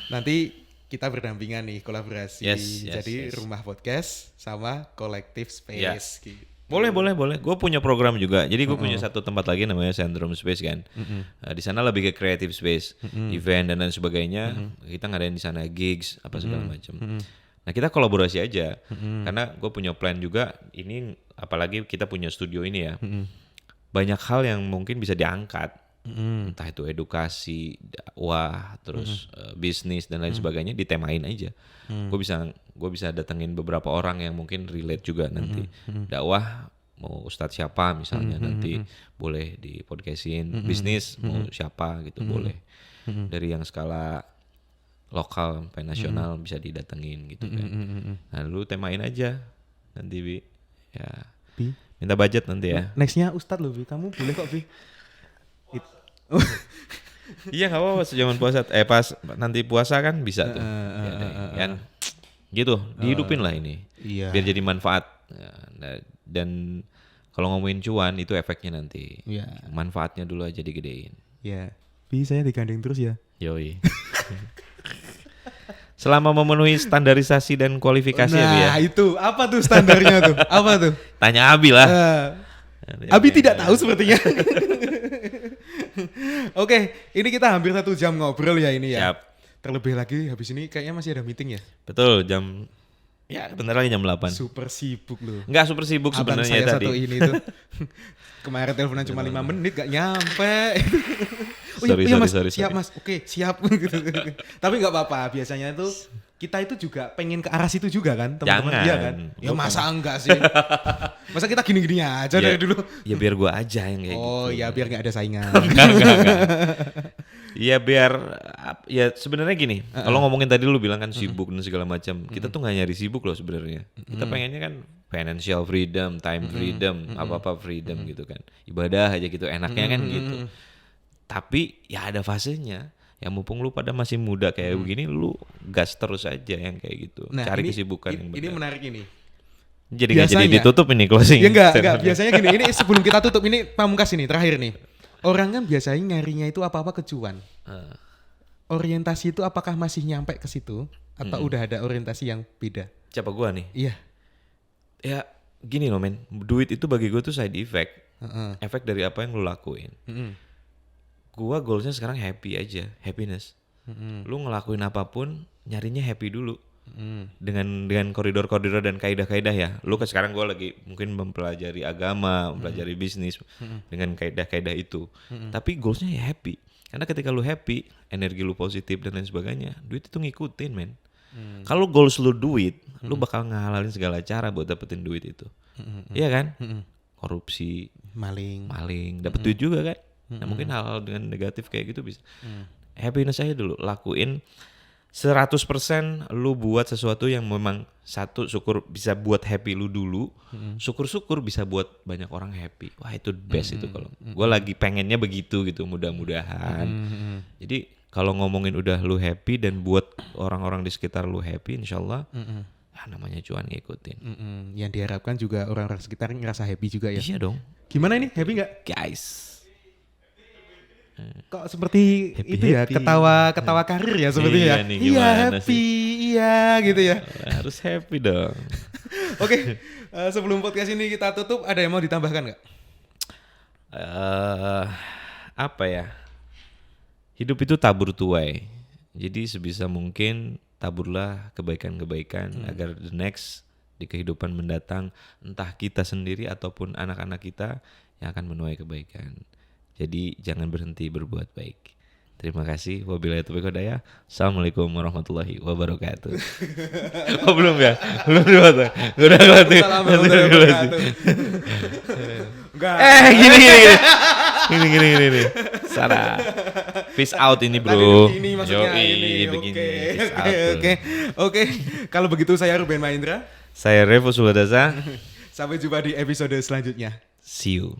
nanti kita berdampingan nih kolaborasi. Yes, Jadi yes. Rumah Podcast sama Collective Space gitu. Boleh. Gue punya program juga. Jadi gue punya satu tempat lagi namanya Syndrome Space kan. Di sana lebih ke creative space, event dan lain sebagainya. Kita ngadain di sana gigs apa segala macam. Nah kita kolaborasi aja. Karena gue punya plan juga. Ini apalagi kita punya studio ini ya. Banyak hal yang mungkin bisa diangkat. Entah itu edukasi, dakwah, terus bisnis dan lain sebagainya ditemain aja. Gue bisa datengin beberapa orang yang mungkin relate juga nanti. Dakwah mau ustadz siapa misalnya nanti boleh di podcastin. Bisnis mau siapa gitu boleh. Dari yang skala lokal sampai nasional bisa didatengin gitu kan. Nah lu temain aja nanti Bi. Ya. Bi? Minta budget nanti ya. Nextnya Ustadz loh Bi, kamu boleh kok Bi. Iya nggak apa-apa sejaman puasa. Pas nanti puasa kan bisa tuh. Kan gitu dihidupin lah ini. Iya. Biar jadi manfaat. Nah, dan kalau ngomongin cuan itu efeknya nanti. Iya. Manfaatnya dulu aja digedein. Ya. Bi saya digandeng terus ya. Yoi. Selama memenuhi standarisasi dan kualifikasi ya Bi ya. Nah itu apa tuh standarnya tuh? Apa tuh? Tanya Abi lah. Abi tidak tahu sepertinya. Oke, ini kita hampir 1 jam ngobrol ya ini ya. Siap. Terlebih lagi habis ini kayaknya masih ada meeting ya. Betul jam ya bentar lagi jam 8. Super sibuk loh. Enggak super sibuk Abang sebenarnya saya tadi. satu ini tuh. Kemarin teleponan cuma 5 menit gak nyampe. Sorry. Siap mas. Oke siap. Tapi gak apa-apa. Biasanya itu kita itu juga pengen ke arah situ juga kan teman-teman. Iya kan. Ya masa enggak sih. Masa kita gini-gini aja dari dulu. Ya biar gua aja yang kayak gitu. Oh ya biar gak ada saingan. Enggak. Ya biar ya sebenarnya gini. Kalau ngomongin tadi lu bilang kan sibuk dan segala macam. Kita tuh nggak nyari sibuk loh sebenarnya. Kita pengennya kan financial freedom, time freedom, apa-apa freedom gitu kan. Ibadah aja gitu enaknya kan gitu. Tapi ya ada fasenya. Ya mumpung lu pada masih muda kayak begini lu gas terus aja yang kayak gitu. Nah, Cari ini, kesibukan yang ini benar. menarik ini. Jadi nggak jadi biasanya- ditutup ini closing. Ya enggak. Biasanya gini, ini sebelum kita tutup ini pamungkas ini terakhir nih. Orang kan biasanya nyarinya itu apa-apa kecuan. Orientasi itu apakah masih nyampe ke situ atau udah ada orientasi yang beda? Siapa gua nih? Iya. Ya gini loh men, duit itu bagi gue tuh side effect. Heeh. Efek dari apa yang lu lakuin. Gua goalsnya sekarang happy aja, happiness. Lu ngelakuin apapun, nyarinya happy dulu. Dengan koridor-koridor dan kaidah-kaidah ya. Lu kan sekarang gua lagi mungkin mempelajari agama, mempelajari bisnis dengan kaidah-kaidah itu. Tapi goalsnya ya happy. Karena ketika lu happy, energi lu positif dan lain sebagainya, duit itu ngikutin men. Kalau goals lu duit, lu bakal ngalalin segala cara buat dapetin duit itu. Iya kan? Korupsi, Maling. dapet duit juga kan. Nah mungkin hal-hal dengan negatif kayak gitu bisa. Happiness aja dulu, lakuin 100% lu buat sesuatu yang memang satu syukur bisa buat happy lu dulu, syukur-syukur bisa buat banyak orang happy. Wah itu best itu kalau gue lagi pengennya begitu gitu mudah-mudahan. Jadi kalau ngomongin udah lu happy dan buat orang-orang di sekitar lu happy, insyaallah namanya cuan ngikutin. Yang diharapkan juga orang-orang sekitar ngerasa happy juga ya. Iya dong. Gimana ini, happy nggak? Guys. Kok seperti Happy, itu ya, happy. ketawa karir ya sepertinya Iya ya. nih, Iya gimana happy, iya gitu ya. Harus happy dong. Oke, sebelum podcast ini kita tutup, ada yang mau ditambahkan nggak? Apa ya? Hidup itu tabur tuai. Jadi sebisa mungkin taburlah kebaikan-kebaikan agar the next di kehidupan mendatang entah kita sendiri ataupun anak-anak kita yang akan menuai kebaikan. Jadi jangan berhenti berbuat baik. Terima kasih. Wabillahi taufiq wal hidayah. Assalamualaikum warahmatullahi wabarakatuh. Oh belum ya? Belum dipotong. Udah mati. Enggak. Gini. Salah. Peace out ini bro. Tadi ini maksudnya ini. Oke. Kalau begitu saya Ruben Mahendra. Saya Revo Suladasa. Sampai jumpa di episode selanjutnya. See you.